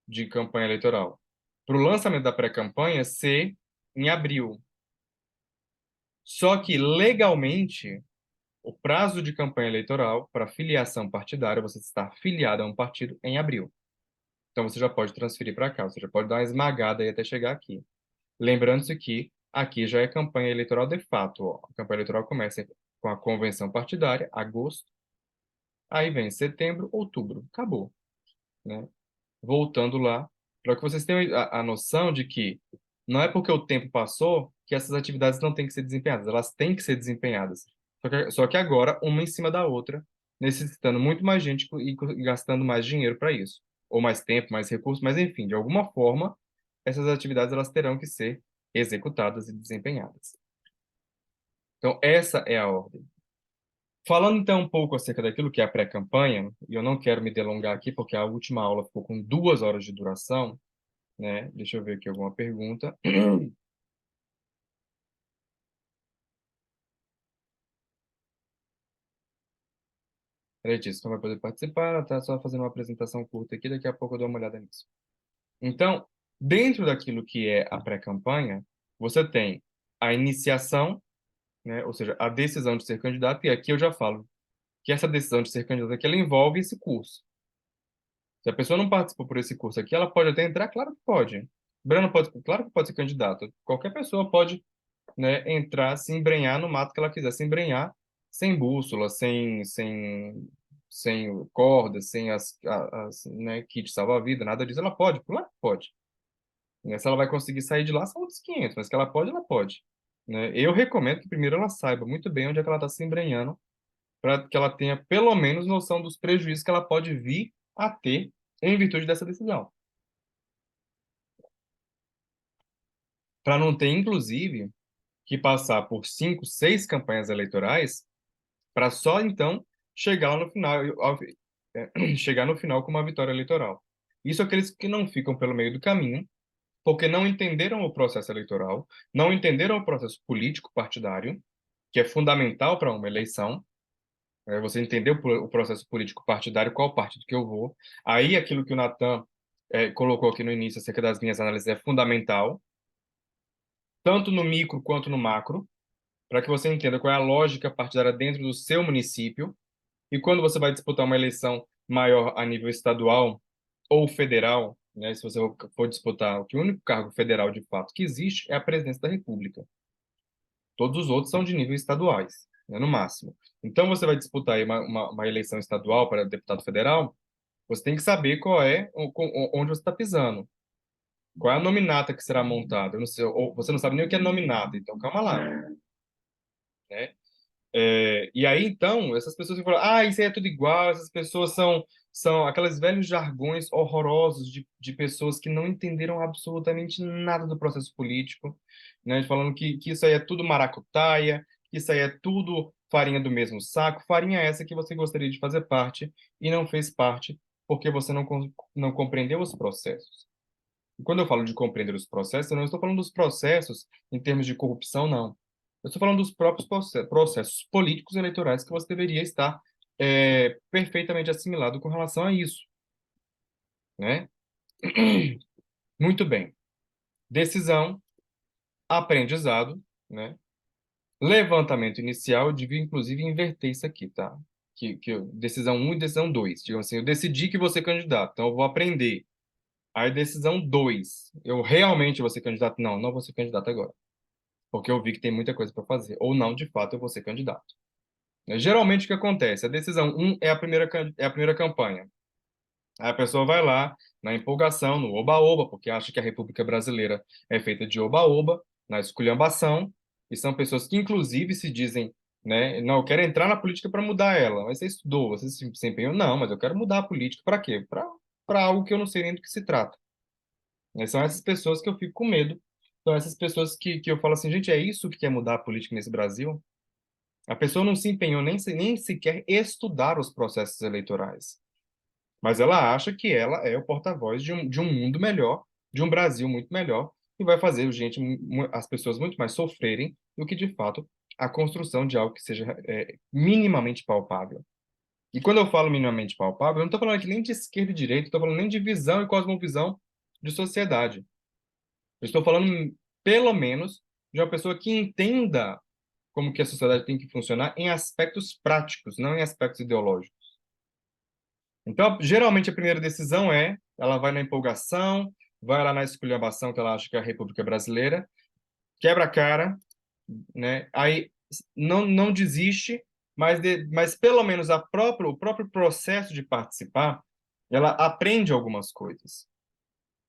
de campanha eleitoral. Para o lançamento da pré-campanha ser em abril. Só que, legalmente, o prazo de campanha eleitoral para filiação partidária, você está filiado a um partido em abril. Então, você já pode transferir para cá, você já pode dar uma esmagada aí até chegar aqui. Lembrando-se que aqui já é campanha eleitoral de fato. Ó. A campanha eleitoral começa com a convenção partidária, agosto, aí vem setembro, outubro. Acabou, né? Voltando lá, para que vocês tenham a noção de que Não é porque o tempo passou que essas atividades não têm que ser desempenhadas, elas têm que ser desempenhadas. Só que agora, uma em cima da outra, necessitando muito mais gente e gastando mais dinheiro para isso. Ou mais tempo, mais recursos, mas enfim, de alguma forma, essas atividades elas terão que ser executadas e desempenhadas. Então, essa é a ordem. Falando então um pouco acerca daquilo que é a pré-campanha, e eu não quero me delongar aqui porque a última aula ficou com 2 horas de duração, né? Deixa eu ver aqui alguma pergunta. Letícia, não vai poder participar, ela está só fazendo uma apresentação curta aqui, daqui a pouco eu dou uma olhada nisso. Então, dentro daquilo que é a pré-campanha, você tem a iniciação, né? Ou seja, a decisão de ser candidato, e aqui eu já falo que essa decisão de ser candidato aqui, ela envolve esse curso. Se a pessoa não participou por esse curso aqui, ela pode até entrar? Claro que pode. Breno pode, claro que pode ser candidato. Qualquer pessoa pode, né, entrar, se embrenhar no mato que ela quiser, se embrenhar sem bússola, sem corda, sem né, kit salva-vida, nada disso. Ela pode, claro que pode. Né? Se ela vai conseguir sair de lá, são outros 500, mas que ela pode, ela pode. Né? Eu recomendo que primeiro ela saiba muito bem onde é que ela está se embrenhando, para que ela tenha pelo menos noção dos prejuízos que ela pode vir a ter em virtude dessa decisão. Para não ter, inclusive, que passar por 5, 6 campanhas eleitorais para só então chegar lá no final, chegar no final com uma vitória eleitoral. Isso aqueles que não ficam pelo meio do caminho, porque não entenderam o processo eleitoral, não entenderam o processo político partidário, que é fundamental para uma eleição. Você entender o processo político partidário, qual partido que eu vou. Aí aquilo que o Natan colocou aqui no início acerca das minhas análises é fundamental, tanto no micro quanto no macro, para que você entenda qual é a lógica partidária dentro do seu município. E quando você vai disputar uma eleição maior a nível estadual ou federal, né, se você for disputar, que o único cargo federal de fato que existe é a presidência da República. Todos os outros são de nível estaduais, né, no máximo. Então, você vai disputar aí uma eleição estadual para deputado federal, você tem que saber qual é, onde você está pisando. Qual é a nominata que será montada? Eu não sei, ou você não sabe nem o que é nominata, então calma lá, né? E aí, então, essas pessoas que falam, isso aí é tudo igual, essas pessoas são aqueles velhos jargões horrorosos de pessoas que não entenderam absolutamente nada do processo político, né? Falando que isso aí é tudo maracutaia, que isso aí é tudo farinha do mesmo saco, farinha essa que você gostaria de fazer parte e não fez parte porque você não compreendeu os processos. E quando eu falo de compreender os processos, eu não estou falando dos processos em termos de corrupção, não. Eu estou falando dos próprios processos políticos e eleitorais que você deveria estar perfeitamente assimilado com relação a isso, né? Muito bem. Decisão, aprendizado, né? Levantamento inicial, eu devia inclusive inverter isso aqui, tá? Decisão um e decisão 2. Digamos assim, eu decidi que vou ser candidato, então eu vou aprender. Aí decisão 2, eu realmente vou ser candidato? Não, não vou ser candidato agora, porque eu vi que tem muita coisa para fazer. Ou não, de fato, eu vou ser candidato. Geralmente, o que acontece? A decisão um é a primeira campanha. Aí a pessoa vai lá, na empolgação, no oba-oba, porque acha que a República Brasileira é feita de oba-oba, na esculhambação, e são pessoas que, inclusive, se dizem, né, não, eu quero entrar na política para mudar ela. Mas você estudou, você se empenhou? Não, mas eu quero mudar a política para quê? Para algo que eu não sei nem do que se trata. São essas pessoas que eu fico com medo. São essas pessoas que eu falo assim, gente, é isso que quer mudar a política nesse Brasil? A pessoa não se empenhou nem sequer estudar os processos eleitorais. Mas ela acha que ela é o porta-voz de um mundo melhor, de um Brasil muito melhor, e vai fazer as pessoas muito mais sofrerem do que, de fato, a construção de algo que seja minimamente palpável. E quando eu falo minimamente palpável, eu não estou falando aqui nem de esquerda e direita, estou falando nem de visão e cosmovisão de sociedade. Eu estou falando, pelo menos, de uma pessoa que entenda como que a sociedade tem que funcionar em aspectos práticos, não em aspectos ideológicos. Então, geralmente, a primeira decisão ela vai na empolgação, vai lá na esculhambação que ela acha que é a República Brasileira, quebra a cara, né? Aí não desiste, mas pelo menos o próprio processo de participar, ela aprende algumas coisas.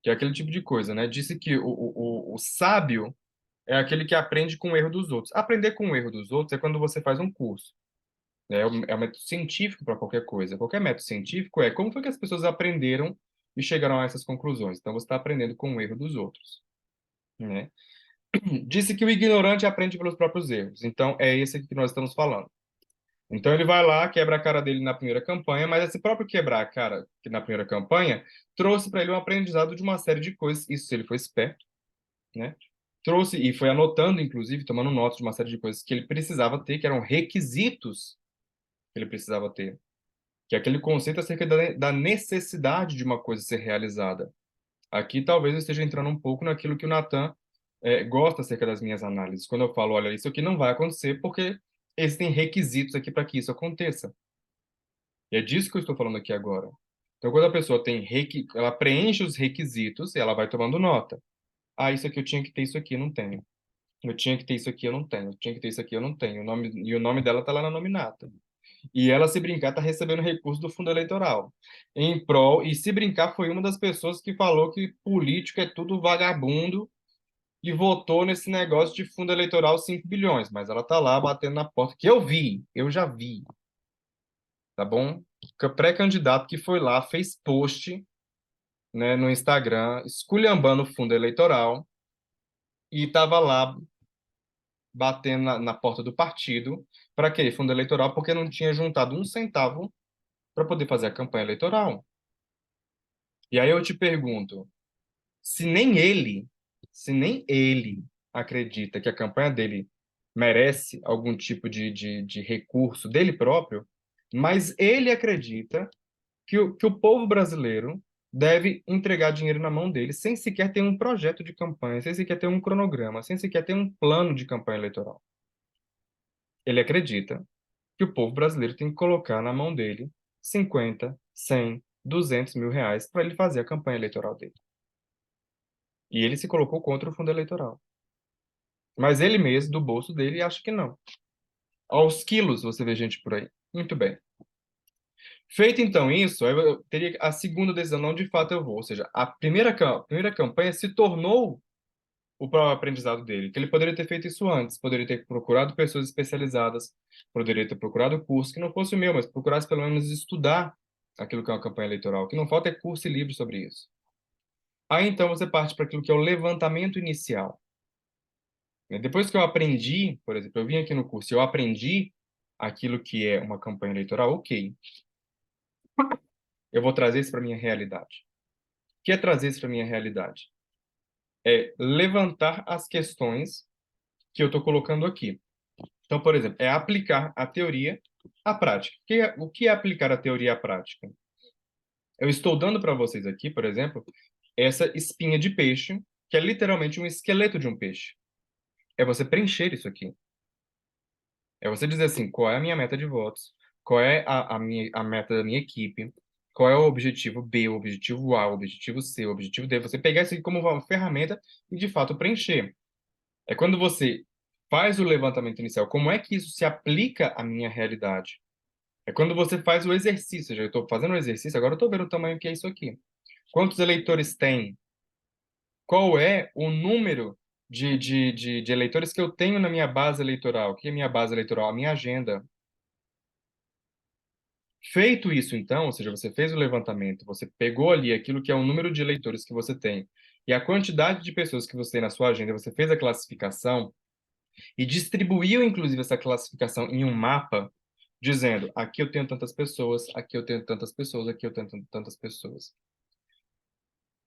que é aquele tipo de coisa, né? Disse que o sábio é aquele que aprende com o erro dos outros. Aprender com o erro dos outros é quando você faz um curso. Né? É um método científico para qualquer coisa. Qualquer método científico é como foi que as pessoas aprenderam e chegaram a essas conclusões. Então, você está aprendendo com o erro dos outros. Né? Disse que o ignorante aprende pelos próprios erros. Então, é esse aqui que nós estamos falando. Então, ele vai lá, quebra a cara dele na primeira campanha, mas esse próprio quebrar a cara que na primeira campanha trouxe para ele um aprendizado de uma série de coisas. Isso se ele foi esperto, né? Trouxe e foi anotando, inclusive, tomando notas de uma série de coisas que ele precisava ter, que eram requisitos que ele precisava ter. Que é aquele conceito acerca da necessidade de uma coisa ser realizada. Aqui talvez eu esteja entrando um pouco naquilo que o Natan gosta acerca das minhas análises. Quando eu falo, olha, isso aqui não vai acontecer porque existem requisitos aqui para que isso aconteça. E é disso que eu estou falando aqui agora. Então, quando a pessoa ela preenche os requisitos e ela vai tomando nota. Ah, isso aqui eu tinha que ter, isso aqui eu não tenho. Eu tinha que ter isso aqui, eu não tenho. Eu tinha que ter isso aqui, eu não tenho. E o nome dela está lá na nominata. E ela, se brincar, está recebendo recurso do fundo eleitoral. Em prol, e se brincar, foi uma das pessoas que falou que político é tudo vagabundo e votou nesse negócio de fundo eleitoral 5 bilhões. Mas ela está lá batendo na porta, que eu vi, eu já vi, tá bom? Pré-candidato que foi lá, fez post, né, no Instagram, esculhambando o fundo eleitoral e estava lá batendo na porta do partido. Para quê? Fundo eleitoral, porque não tinha juntado um centavo para poder fazer a campanha eleitoral. E aí eu te pergunto, se nem ele, se nem ele acredita que a campanha dele merece algum tipo de recurso dele próprio, mas ele acredita que o povo brasileiro deve entregar dinheiro na mão dele sem sequer ter um projeto de campanha, sem sequer ter um cronograma, sem sequer ter um plano de campanha eleitoral. Ele acredita que o povo brasileiro tem que colocar na mão dele 50, 100, 200 mil reais para ele fazer a campanha eleitoral dele. E ele se colocou contra o fundo eleitoral. Mas ele mesmo, do bolso dele, acha que não. Aos quilos você vê gente por aí. Muito bem. Feito então isso, aí eu teria a segunda decisão, não de fato eu vou. Ou seja, a primeira campanha se tornou o próprio aprendizado dele, que ele poderia ter feito isso antes, poderia ter procurado pessoas especializadas, poderia ter procurado curso que não fosse o meu, mas procurasse pelo menos estudar aquilo que é uma campanha eleitoral. O que não falta é curso e livro sobre isso. Aí então você parte para aquilo que é o levantamento inicial. Depois que eu aprendi, por exemplo, eu vim aqui no curso e eu aprendi aquilo que é uma campanha eleitoral, ok. Eu vou trazer isso para minha realidade. O que é trazer isso para minha realidade? É levantar as questões que eu estou colocando aqui. Então, por exemplo, é aplicar a teoria à prática. O que é aplicar a teoria à prática? Eu estou dando para vocês aqui, por exemplo, essa espinha de peixe, que é literalmente um esqueleto de um peixe. É você preencher isso aqui. É você dizer assim, qual é a minha meta de votos, qual é a meta da minha equipe, qual é o objetivo B, o objetivo A, o objetivo C, o objetivo D. Você pegar isso aqui como uma ferramenta e, de fato, preencher. É quando você faz o levantamento inicial, como é que isso se aplica à minha realidade? É quando você faz o exercício. Já estou fazendo o exercício, agora eu estou vendo o tamanho que é isso aqui. Quantos eleitores tem? Qual é o número de eleitores que eu tenho na minha base eleitoral? O que é minha base eleitoral? A minha agenda. Feito isso, então, ou seja, você fez o levantamento, você pegou ali aquilo que é o número de eleitores que você tem e a quantidade de pessoas que você tem na sua agenda, você fez a classificação e distribuiu, inclusive, essa classificação em um mapa, dizendo: aqui eu tenho tantas pessoas, aqui eu tenho tantas pessoas, aqui eu tenho tantas pessoas.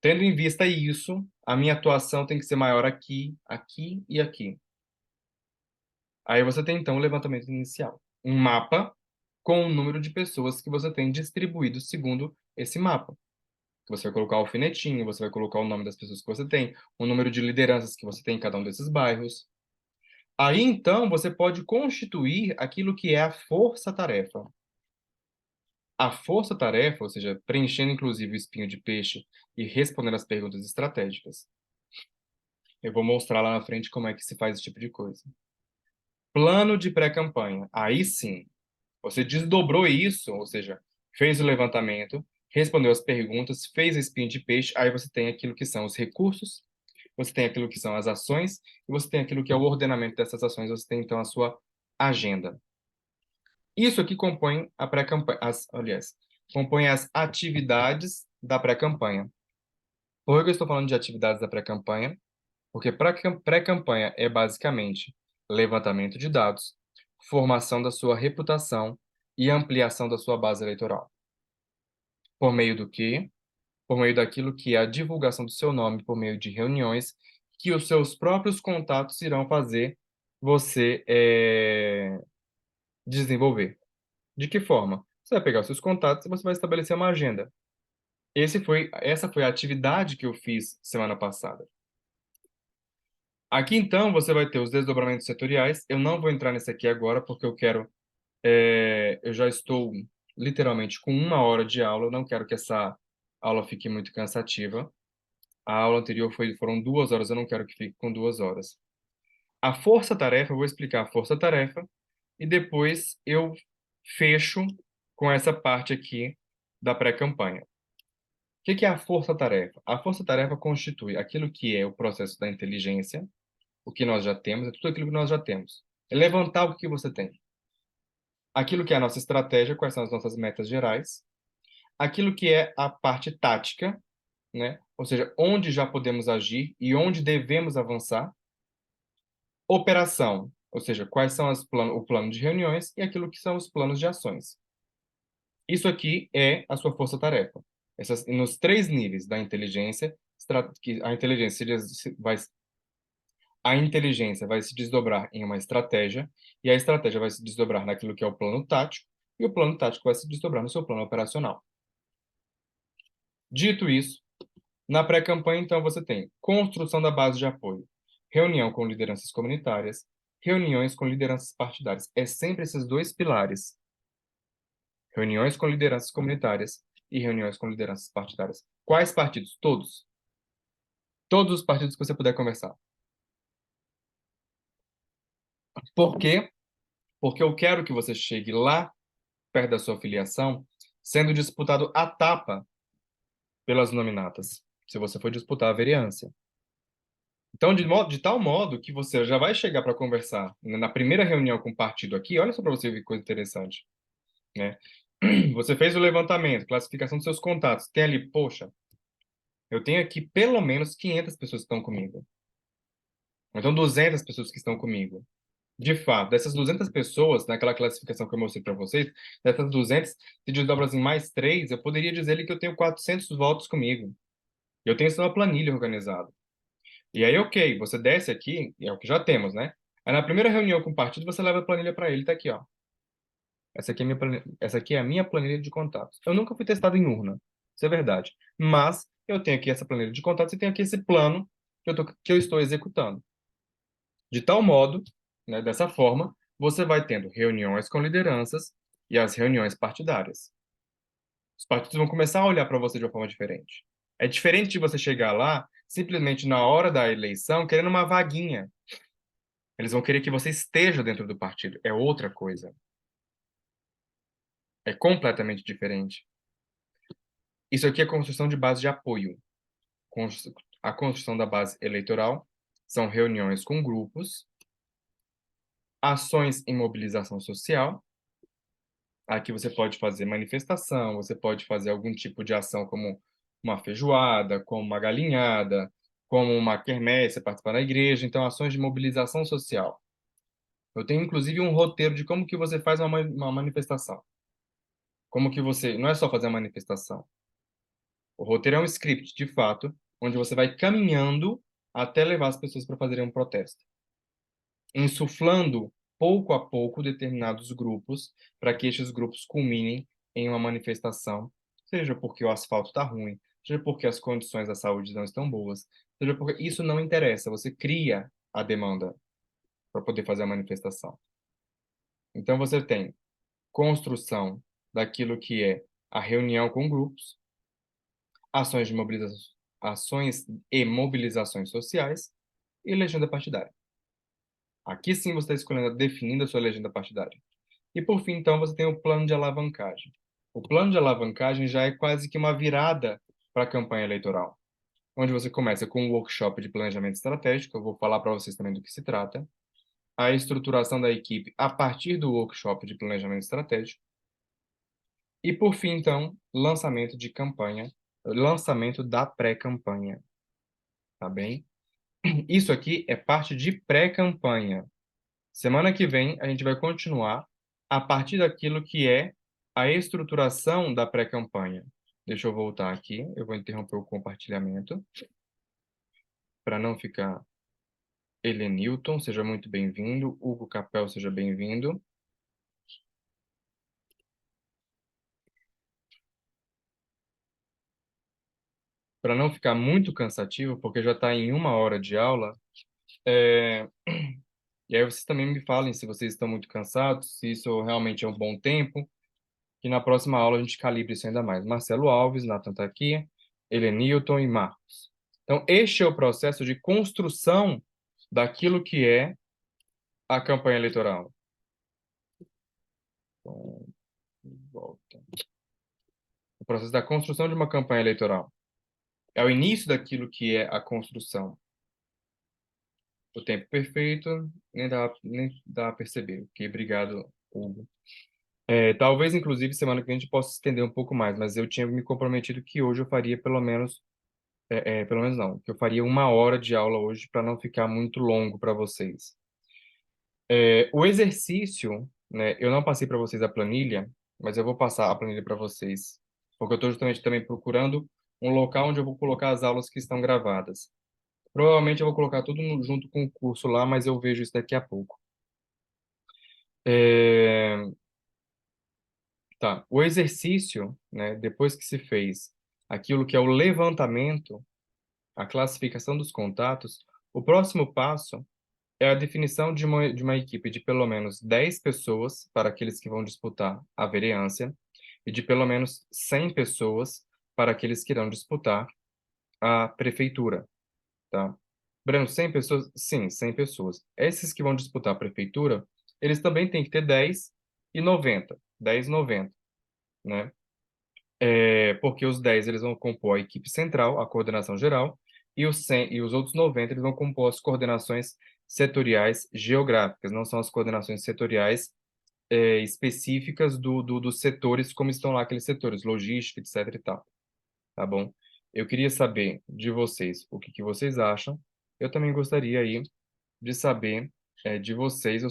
Tendo em vista isso, a minha atuação tem que ser maior aqui, aqui e aqui. Aí você tem, então, o levantamento inicial. Um mapa com o número de pessoas que você tem distribuído segundo esse mapa. Você vai colocar o alfinetinho, você vai colocar o nome das pessoas que você tem, o número de lideranças que você tem em cada um desses bairros. Aí, então, você pode constituir aquilo que é a força-tarefa. A força-tarefa, ou seja, preenchendo inclusive o espinho de peixe e respondendo as perguntas estratégicas. Eu vou mostrar lá na frente como é que se faz esse tipo de coisa. Plano de pré-campanha. Aí sim, você desdobrou isso, ou seja, fez o levantamento, respondeu as perguntas, fez a espinha de peixe, aí você tem aquilo que são os recursos, você tem aquilo que são as ações, e você tem aquilo que é o ordenamento dessas ações, você tem então a sua agenda. Isso aqui compõe a pré-campanha, aliás, compõe as atividades da pré-campanha. Por que eu estou falando de atividades da pré-campanha? Porque pré-campanha é basicamente levantamento de dados, formação da sua reputação e ampliação da sua base eleitoral. Por meio do quê? Por meio daquilo que é a divulgação do seu nome, por meio de reuniões que os seus próprios contatos irão fazer você desenvolver. De que forma? Você vai pegar os seus contatos e você vai estabelecer uma agenda. Essa foi a atividade que eu fiz semana passada. Aqui, então, você vai ter os desdobramentos setoriais. Eu não vou entrar nesse aqui agora, porque eu já estou literalmente com 1 hora de aula. Eu não quero que essa aula fique muito cansativa. A aula anterior foram 2 horas, eu não quero que fique com 2 horas. A força-tarefa, eu vou explicar a força-tarefa, e depois eu fecho com essa parte aqui da pré-campanha. O que é a força-tarefa? A força-tarefa constitui aquilo que é o processo da inteligência, o que nós já temos, é tudo aquilo que nós já temos. É levantar o que você tem. Aquilo que é a nossa estratégia, quais são as nossas metas gerais. Aquilo que é a parte tática, né? Ou seja, onde já podemos agir e onde devemos avançar. Operação, ou seja, quais são o plano de reuniões e aquilo que são os planos de ações. Isso aqui é a sua força-tarefa. Nos 3 níveis da inteligência, que a inteligência vai se desdobrar em uma estratégia, e a estratégia vai se desdobrar naquilo que é o plano tático, e o plano tático vai se desdobrar no seu plano operacional. Dito isso, na pré-campanha, então, você tem construção da base de apoio, reunião com lideranças comunitárias, reuniões com lideranças partidárias. É sempre esses 2 pilares: reuniões com lideranças comunitárias e reuniões com lideranças partidárias. Quais partidos? Todos. Todos os partidos que você puder conversar. Por quê? Porque eu quero que você chegue lá, perto da sua filiação, sendo disputado a tapa pelas nominatas, se você for disputar a vereança. Então, de tal modo que você já vai chegar para conversar na primeira reunião com o partido aqui, olha só para você ver que coisa interessante, né? Você fez o levantamento, classificação dos seus contatos, tem ali, poxa, eu tenho aqui pelo menos 500 pessoas que estão comigo. Então, 200 pessoas que estão comigo. De fato, dessas 200 pessoas, naquela classificação que eu mostrei para vocês, dessas 200, se desdobra em mais 3, eu poderia dizer que eu tenho 400 votos comigo. Eu tenho isso numa planilha organizada. E aí, ok, você desce aqui, é o que já temos, né? Aí na primeira reunião com o partido, você leva a planilha para ele, tá aqui, ó. Essa aqui é a minha planilha de contatos. Eu nunca fui testado em urna, isso é verdade. Mas eu tenho aqui essa planilha de contatos e tenho aqui esse plano que eu estou executando. De tal modo, né, dessa forma, você vai tendo reuniões com lideranças e as reuniões partidárias. Os partidos vão começar a olhar para você de uma forma diferente. É diferente de você chegar lá, simplesmente na hora da eleição, querendo uma vaguinha. Eles vão querer que você esteja dentro do partido. É outra coisa. É completamente diferente. Isso aqui é construção de base de apoio. A construção da base eleitoral são reuniões com grupos, ações em mobilização social. Aqui você pode fazer manifestação, você pode fazer algum tipo de ação como uma feijoada, como uma galinhada, como uma quermesse, participar na igreja. Então, ações de mobilização social. Eu tenho, inclusive, um roteiro de como que você faz uma manifestação. Como que você... Não é só fazer a manifestação. O roteiro é um script, de fato, onde você vai caminhando até levar as pessoas para fazerem um protesto, insuflando pouco a pouco determinados grupos para que estes grupos culminem em uma manifestação, seja porque o asfalto está ruim, seja porque as condições da saúde não estão boas, seja porque isso não interessa, você cria a demanda para poder fazer a manifestação. Então você tem construção daquilo que é a reunião com grupos, ações e mobilizações sociais e legenda partidária. Aqui sim você está escolhendo, definindo a sua legenda partidária. E por fim, então, você tem o plano de alavancagem. O plano de alavancagem já é quase que uma virada para a campanha eleitoral, onde você começa com um workshop de planejamento estratégico, eu vou falar para vocês também do que se trata, a estruturação da equipe a partir do workshop de planejamento estratégico, e por fim, então, lançamento de campanha, lançamento da pré-campanha, tá bem? Isso aqui é parte de pré-campanha. Semana que vem, a gente vai continuar a partir daquilo que é a estruturação da pré-campanha. Deixa eu voltar aqui, eu vou interromper o compartilhamento para não ficar. Helenilton, seja muito bem-vindo. Hugo Capel, seja bem-vindo. Para não ficar muito cansativo, porque já está em 1 hora de aula, é, e aí vocês também me falem se vocês estão muito cansados, se isso realmente é um bom tempo, que na próxima aula a gente calibre isso ainda mais. Marcelo Alves, Nathan está aqui, Helenilton e Marcos. Então, este é o processo de construção daquilo que é a campanha eleitoral. Então, volta. O processo da construção de uma campanha eleitoral. É o início daquilo que é a construção. O tempo perfeito, nem dá a perceber. Ok, obrigado, Hugo. Talvez, inclusive, semana que vem a gente possa estender um pouco mais, mas eu tinha me comprometido que hoje eu faria pelo menos não, que eu faria 1 hora de aula hoje para não ficar muito longo para vocês. O exercício, né, eu não passei para vocês a planilha, mas eu vou passar a planilha para vocês, porque eu estou justamente também procurando um local onde eu vou colocar as aulas que estão gravadas. Provavelmente eu vou colocar tudo junto com o curso lá, mas eu vejo isso daqui a pouco. É, Tá. O exercício, né, depois que se fez aquilo que é o levantamento, a classificação dos contatos, o próximo passo é a definição de uma equipe de pelo menos 10 pessoas para aqueles que vão disputar a vereância e de pelo menos 100 pessoas para aqueles que irão disputar a prefeitura, tá? Breno, 100 pessoas? Sim, 100 pessoas. Esses que vão disputar a prefeitura, eles também têm que ter 10 e 90. 10 e 90, né? Porque os 10 eles vão compor a equipe central, a coordenação geral, e os 100 e os outros 90 eles vão compor as coordenações setoriais geográficas, não são as coordenações setoriais específicas dos setores, como estão lá aqueles setores, logística, etc e tal, tá bom? Eu queria saber de vocês o que que vocês acham. Eu também gostaria aí de saber de vocês,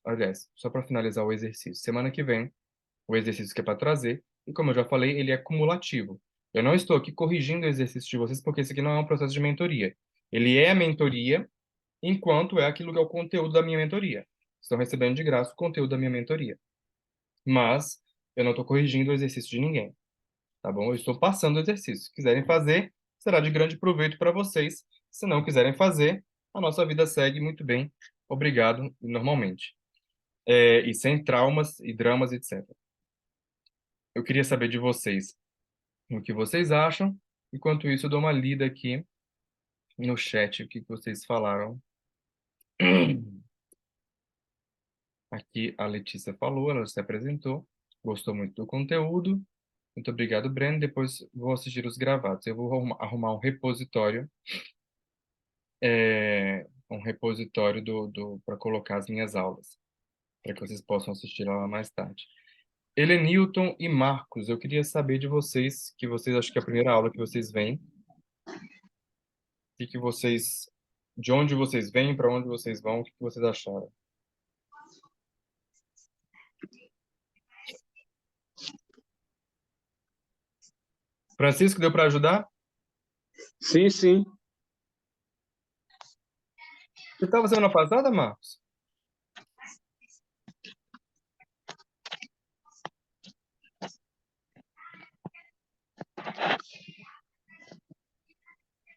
aliás, só para finalizar o exercício, semana que vem, o exercício que é para trazer, e como eu já falei, ele é cumulativo. Eu não estou aqui corrigindo o exercício de vocês, porque esse aqui não é um processo de mentoria. Ele é a mentoria, enquanto é aquilo que é o conteúdo da minha mentoria. Estão recebendo de graça o conteúdo da minha mentoria. Mas eu não estou corrigindo o exercício de ninguém, tá bom? Eu estou passando o exercício. Se quiserem fazer, será de grande proveito para vocês. Se não quiserem fazer, a nossa vida segue muito bem. Obrigado, normalmente. E sem traumas e dramas, etc. Eu queria saber de vocês o que vocês acham. Enquanto isso, eu dou uma lida aqui no chat, o que vocês falaram. Aqui a Letícia falou, ela se apresentou, gostou muito do conteúdo. Muito obrigado, Breno. Depois vou assistir os gravados. Eu vou arrumar um repositório para colocar as minhas aulas, para que vocês possam assistir lá mais tarde. Helenilton e Marcos, eu queria saber de vocês, que vocês, acho que é a primeira aula que vocês vêm, de onde vocês vêm, para onde vocês vão, o que vocês acharam? Francisco, deu para ajudar? Sim, sim. Você estava semana passada, Marcos?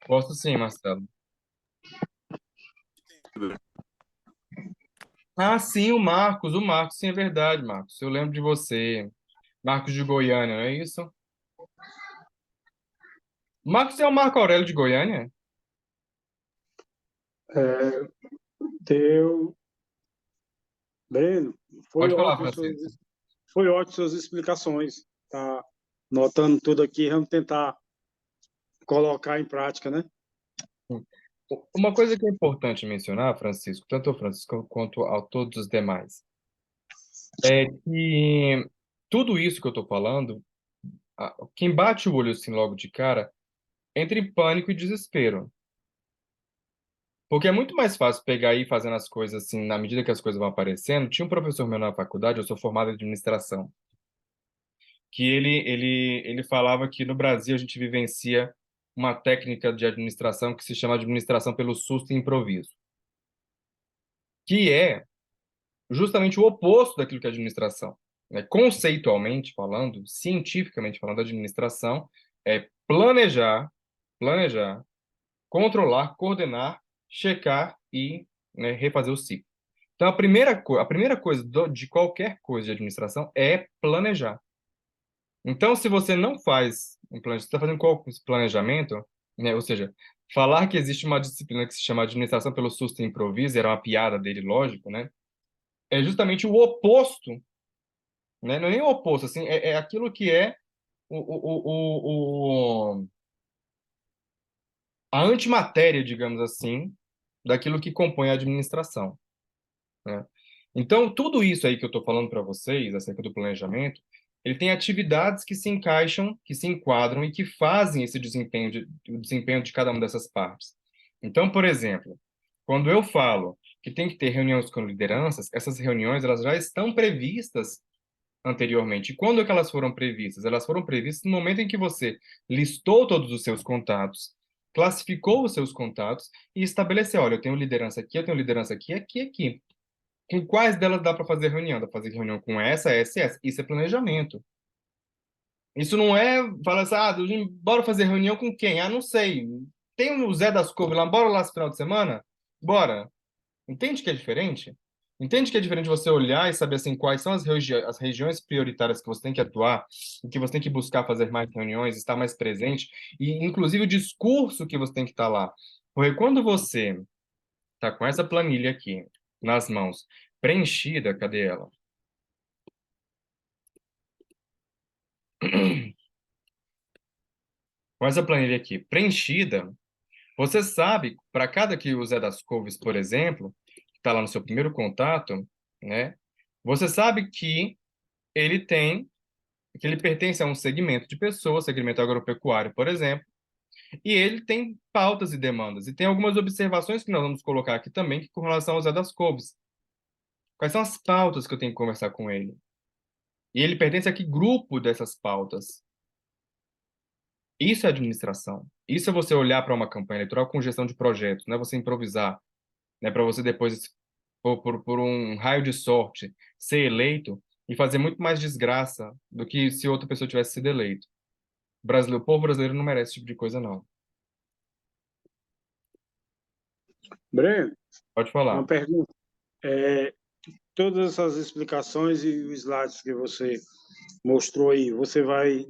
Posso sim, Marcelo. Ah, sim, o Marcos, sim, é verdade, Marcos. Eu lembro de você. Marcos de Goiânia, não é isso? Marcos é o Marco Aurélio de Goiânia? É, deu. Breno, Pode falar, Francisco. foi ótimo suas explicações. tá notando tudo aqui, vamos tentar colocar em prática, né? Uma coisa que é importante mencionar, Francisco, tanto ao Francisco quanto a todos os demais, é que tudo isso que eu estou falando, quem bate o olho assim logo de cara, entra em pânico e desespero. Porque é muito mais fácil pegar e ir fazendo as coisas assim, na medida que as coisas vão aparecendo. Tinha um professor meu na faculdade, eu sou formado em administração, que ele falava que no Brasil a gente vivencia uma técnica de administração que se chama administração pelo susto e improviso, que é justamente o oposto daquilo que é administração, né? Conceitualmente falando, cientificamente falando, a administração é planejar, controlar, coordenar, checar e, né, refazer o ciclo. Então, a primeira coisa de qualquer coisa de administração é planejar. Então, se você não faz um planejamento, você está fazendo qual planejamento, né? Ou seja, falar que existe uma disciplina que se chama administração pelo susto e improviso, era uma piada dele, lógico, né? É justamente o oposto, né? Não é nem o oposto, assim, é aquilo que é a antimatéria, digamos assim, daquilo que compõe a administração, né? Então, tudo isso aí que eu estou falando para vocês, acerca do planejamento, ele tem atividades que se encaixam, que se enquadram e que fazem esse o desempenho de cada uma dessas partes. Então, por exemplo, quando eu falo que tem que ter reuniões com lideranças, essas reuniões elas já estão previstas anteriormente. E quando é que elas foram previstas? Elas foram previstas no momento em que você listou todos os seus contatos, classificou os seus contatos e estabeleceu, olha, eu tenho liderança aqui, eu tenho liderança aqui, aqui, aqui. Com quais delas dá para fazer reunião? Dá para fazer reunião com essa e essa. Isso é planejamento. Isso não é, fala assim, bora fazer reunião com quem? Ah, não sei. Tem o Zé das Couve lá, bora lá esse final de semana? Bora. Entende que é diferente? Entende que é diferente você olhar e saber assim quais são as regiões prioritárias que você tem que atuar, em que você tem que buscar fazer mais reuniões, estar mais presente, e inclusive o discurso que você tem que estar lá. Porque quando você está com essa planilha aqui nas mãos, preenchida, cadê ela? Com essa planilha aqui preenchida, você sabe, para cada que o Zé das Couves, por exemplo, que está lá no seu primeiro contato, né? Você sabe que ele pertence a um segmento de pessoas, segmento agropecuário, por exemplo, e ele tem pautas e demandas. E tem algumas observações que nós vamos colocar aqui também, que com relação ao Zé das Couves. Quais são as pautas que eu tenho que conversar com ele? E ele pertence a que grupo dessas pautas? Isso é administração. Isso é você olhar para uma campanha eleitoral com gestão de projetos, não é você improvisar, né, para você depois, por um raio de sorte, ser eleito e fazer muito mais desgraça do que se outra pessoa tivesse sido eleito. O povo brasileiro não merece esse tipo de coisa, não. Breno, Pode uma falar. pergunta. É, todas essas explicações e os slides que você mostrou aí, você vai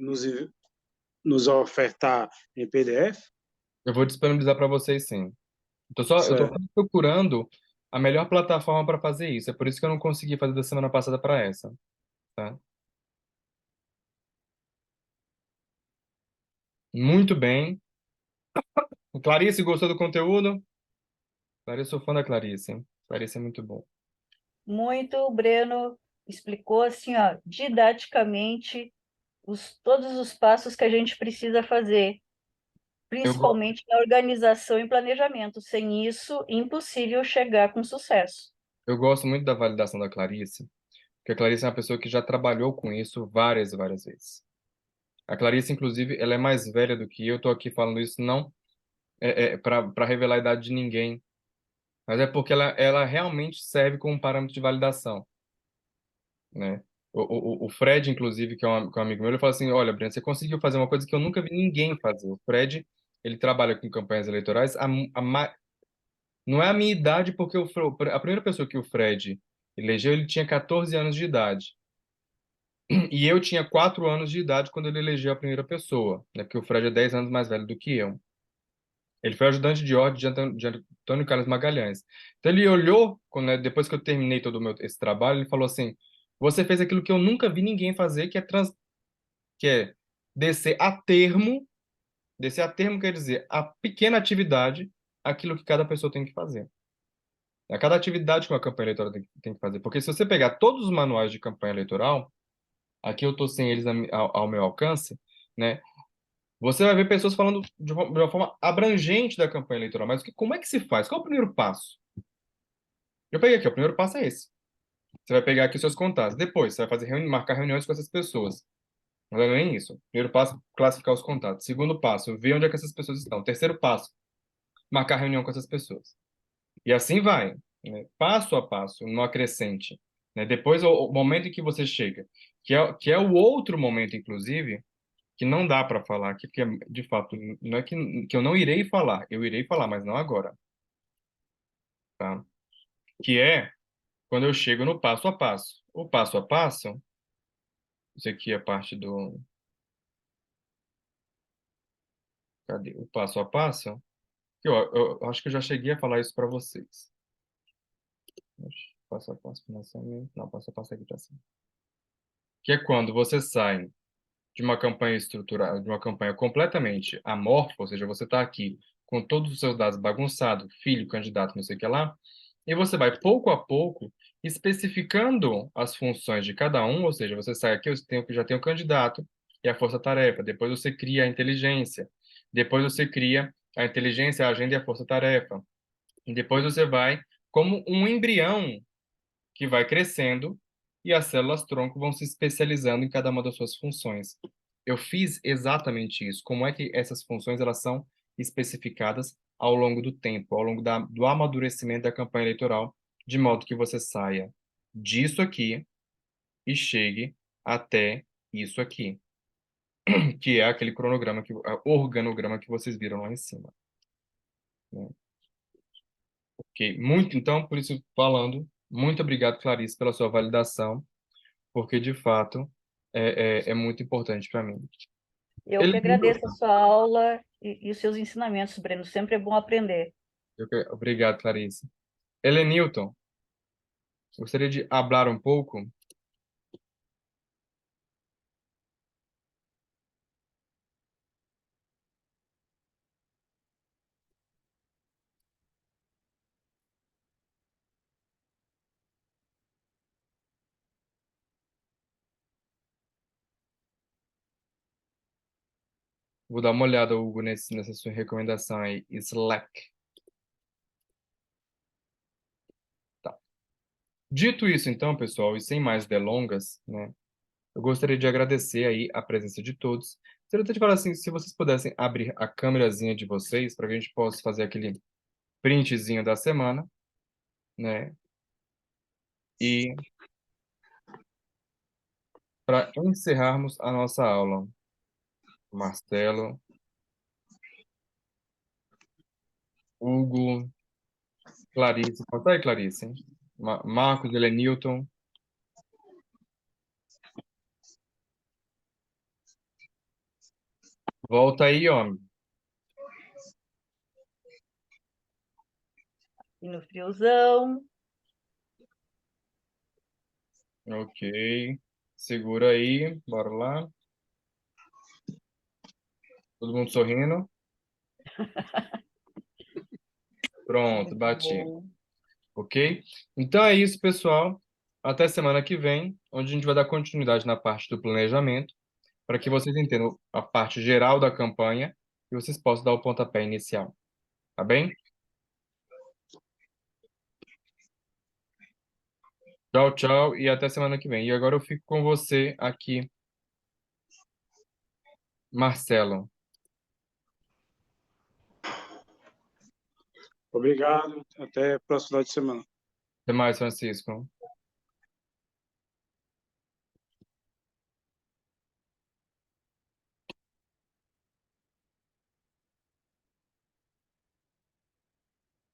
nos ofertar em PDF? Eu vou disponibilizar para vocês, sim. Eu tô só Certo. procurando a melhor plataforma para fazer isso. É por isso que eu não consegui fazer da semana passada para essa, tá? Muito bem. Clarice, gostou do conteúdo? Clarice, sou fã da Clarice, hein? Clarice é muito bom. Muito, o Breno explicou assim, ó, didaticamente todos os passos que a gente precisa fazer, Eu, go- principalmente na organização e planejamento. Sem isso, impossível chegar com sucesso. eu gosto muito da validação da Clarice, porque a Clarice é uma pessoa que já trabalhou com isso várias e várias vezes. A Clarice, inclusive, ela é mais velha do que eu. Estou aqui falando isso não para revelar a idade de ninguém, mas é porque ela realmente serve como parâmetro de validação, né? O Fred, inclusive, que é um amigo meu, ele fala assim, olha, Breno, você conseguiu fazer uma coisa que eu nunca vi ninguém fazer. O Fred, ele trabalha com campanhas eleitorais, não é a minha idade, porque a primeira pessoa que o Fred elegeu, ele tinha 14 anos de idade. E eu tinha 4 anos de idade quando ele elegeu a primeira pessoa, né? Porque o Fred é 10 anos mais velho do que eu. Ele foi ajudante de ordem de Antônio Carlos Magalhães. Então ele olhou, depois que eu terminei todo esse trabalho, ele falou assim: você fez aquilo que eu nunca vi ninguém fazer, que é descer a termo. Descer a termo quer dizer a pequena atividade, aquilo que cada pessoa tem que fazer. É cada atividade que uma campanha eleitoral tem que fazer. Porque se você pegar todos os manuais de campanha eleitoral, aqui eu estou sem eles ao meu alcance, né? Você vai ver pessoas falando de uma forma abrangente da campanha eleitoral. Mas como é que se faz? Qual é o primeiro passo? Eu peguei aqui, o primeiro passo é esse. Você vai pegar aqui os seus contatos. Depois, você vai fazer marcar reuniões com essas pessoas. Não é nem isso. Primeiro passo, classificar os contatos. Segundo passo, ver onde é que essas pessoas estão. Terceiro passo, marcar reunião com essas pessoas. E assim vai, né? Passo a passo, numa crescente. Né? Depois, o momento em que você chega, que é o outro momento, inclusive, que não dá para falar aqui, porque, de fato, não é que eu não irei falar. Eu irei falar, mas não agora. Tá? Que é quando eu chego no passo a passo. O passo a passo, isso aqui é parte do... Cadê? O passo a passo, que eu acho que eu já cheguei a falar isso para vocês. Passo a passo, financiamento. Não, passo a passo aqui para cima. Que é quando você sai de uma campanha estruturada, de uma campanha completamente amorfa, ou seja, você está aqui com todos os seus dados bagunçados, filho, candidato, não sei o que lá, e você vai pouco a pouco especificando as funções de cada um, ou seja, você sai aqui, já tenho o candidato e a força-tarefa, depois você cria a inteligência, depois você cria a inteligência, a agenda e a força-tarefa, e depois você vai como um embrião que vai crescendo e as células-tronco vão se especializando em cada uma das suas funções. Eu fiz exatamente isso. Como é que essas funções elas são especificadas ao longo do tempo, ao longo do amadurecimento da campanha eleitoral, de modo que você saia disso aqui e chegue até isso aqui, que é aquele cronograma, organograma que vocês viram lá em cima. Né? Ok, então, por isso falando, muito obrigado, Clarice, pela sua validação, porque de fato é muito importante para mim. Eu que agradeço a sua aula e os seus ensinamentos, Breno. Sempre é bom aprender. Obrigado, Clarice. Helenilton, gostaria de falar um pouco. Vou dar uma olhada, Hugo, nessa sua recomendação aí, Slack. Tá. Dito isso, então, pessoal, e sem mais delongas, né, eu gostaria de agradecer aí a presença de todos. Gostaria até de falar assim, se vocês pudessem abrir a câmerazinha de vocês, para que a gente possa fazer aquele printzinho da semana, né? E para encerrarmos a nossa aula, Marcelo, Hugo, Clarice, conta aí, Clarice, hein? Marcos, Helenilton. Volta aí, homem. E no friozão. Ok. Segura aí, bora lá. Todo mundo sorrindo. Pronto, Muito bati. bom. Ok? Então é isso, pessoal. Até semana que vem, onde a gente vai dar continuidade na parte do planejamento, para que vocês entendam a parte geral da campanha e vocês possam dar o pontapé inicial. Tá bem? Tchau, tchau e até semana que vem. E agora eu fico com você aqui, Marcelo. Obrigado. Até o próximo final de semana. Até mais, Francisco.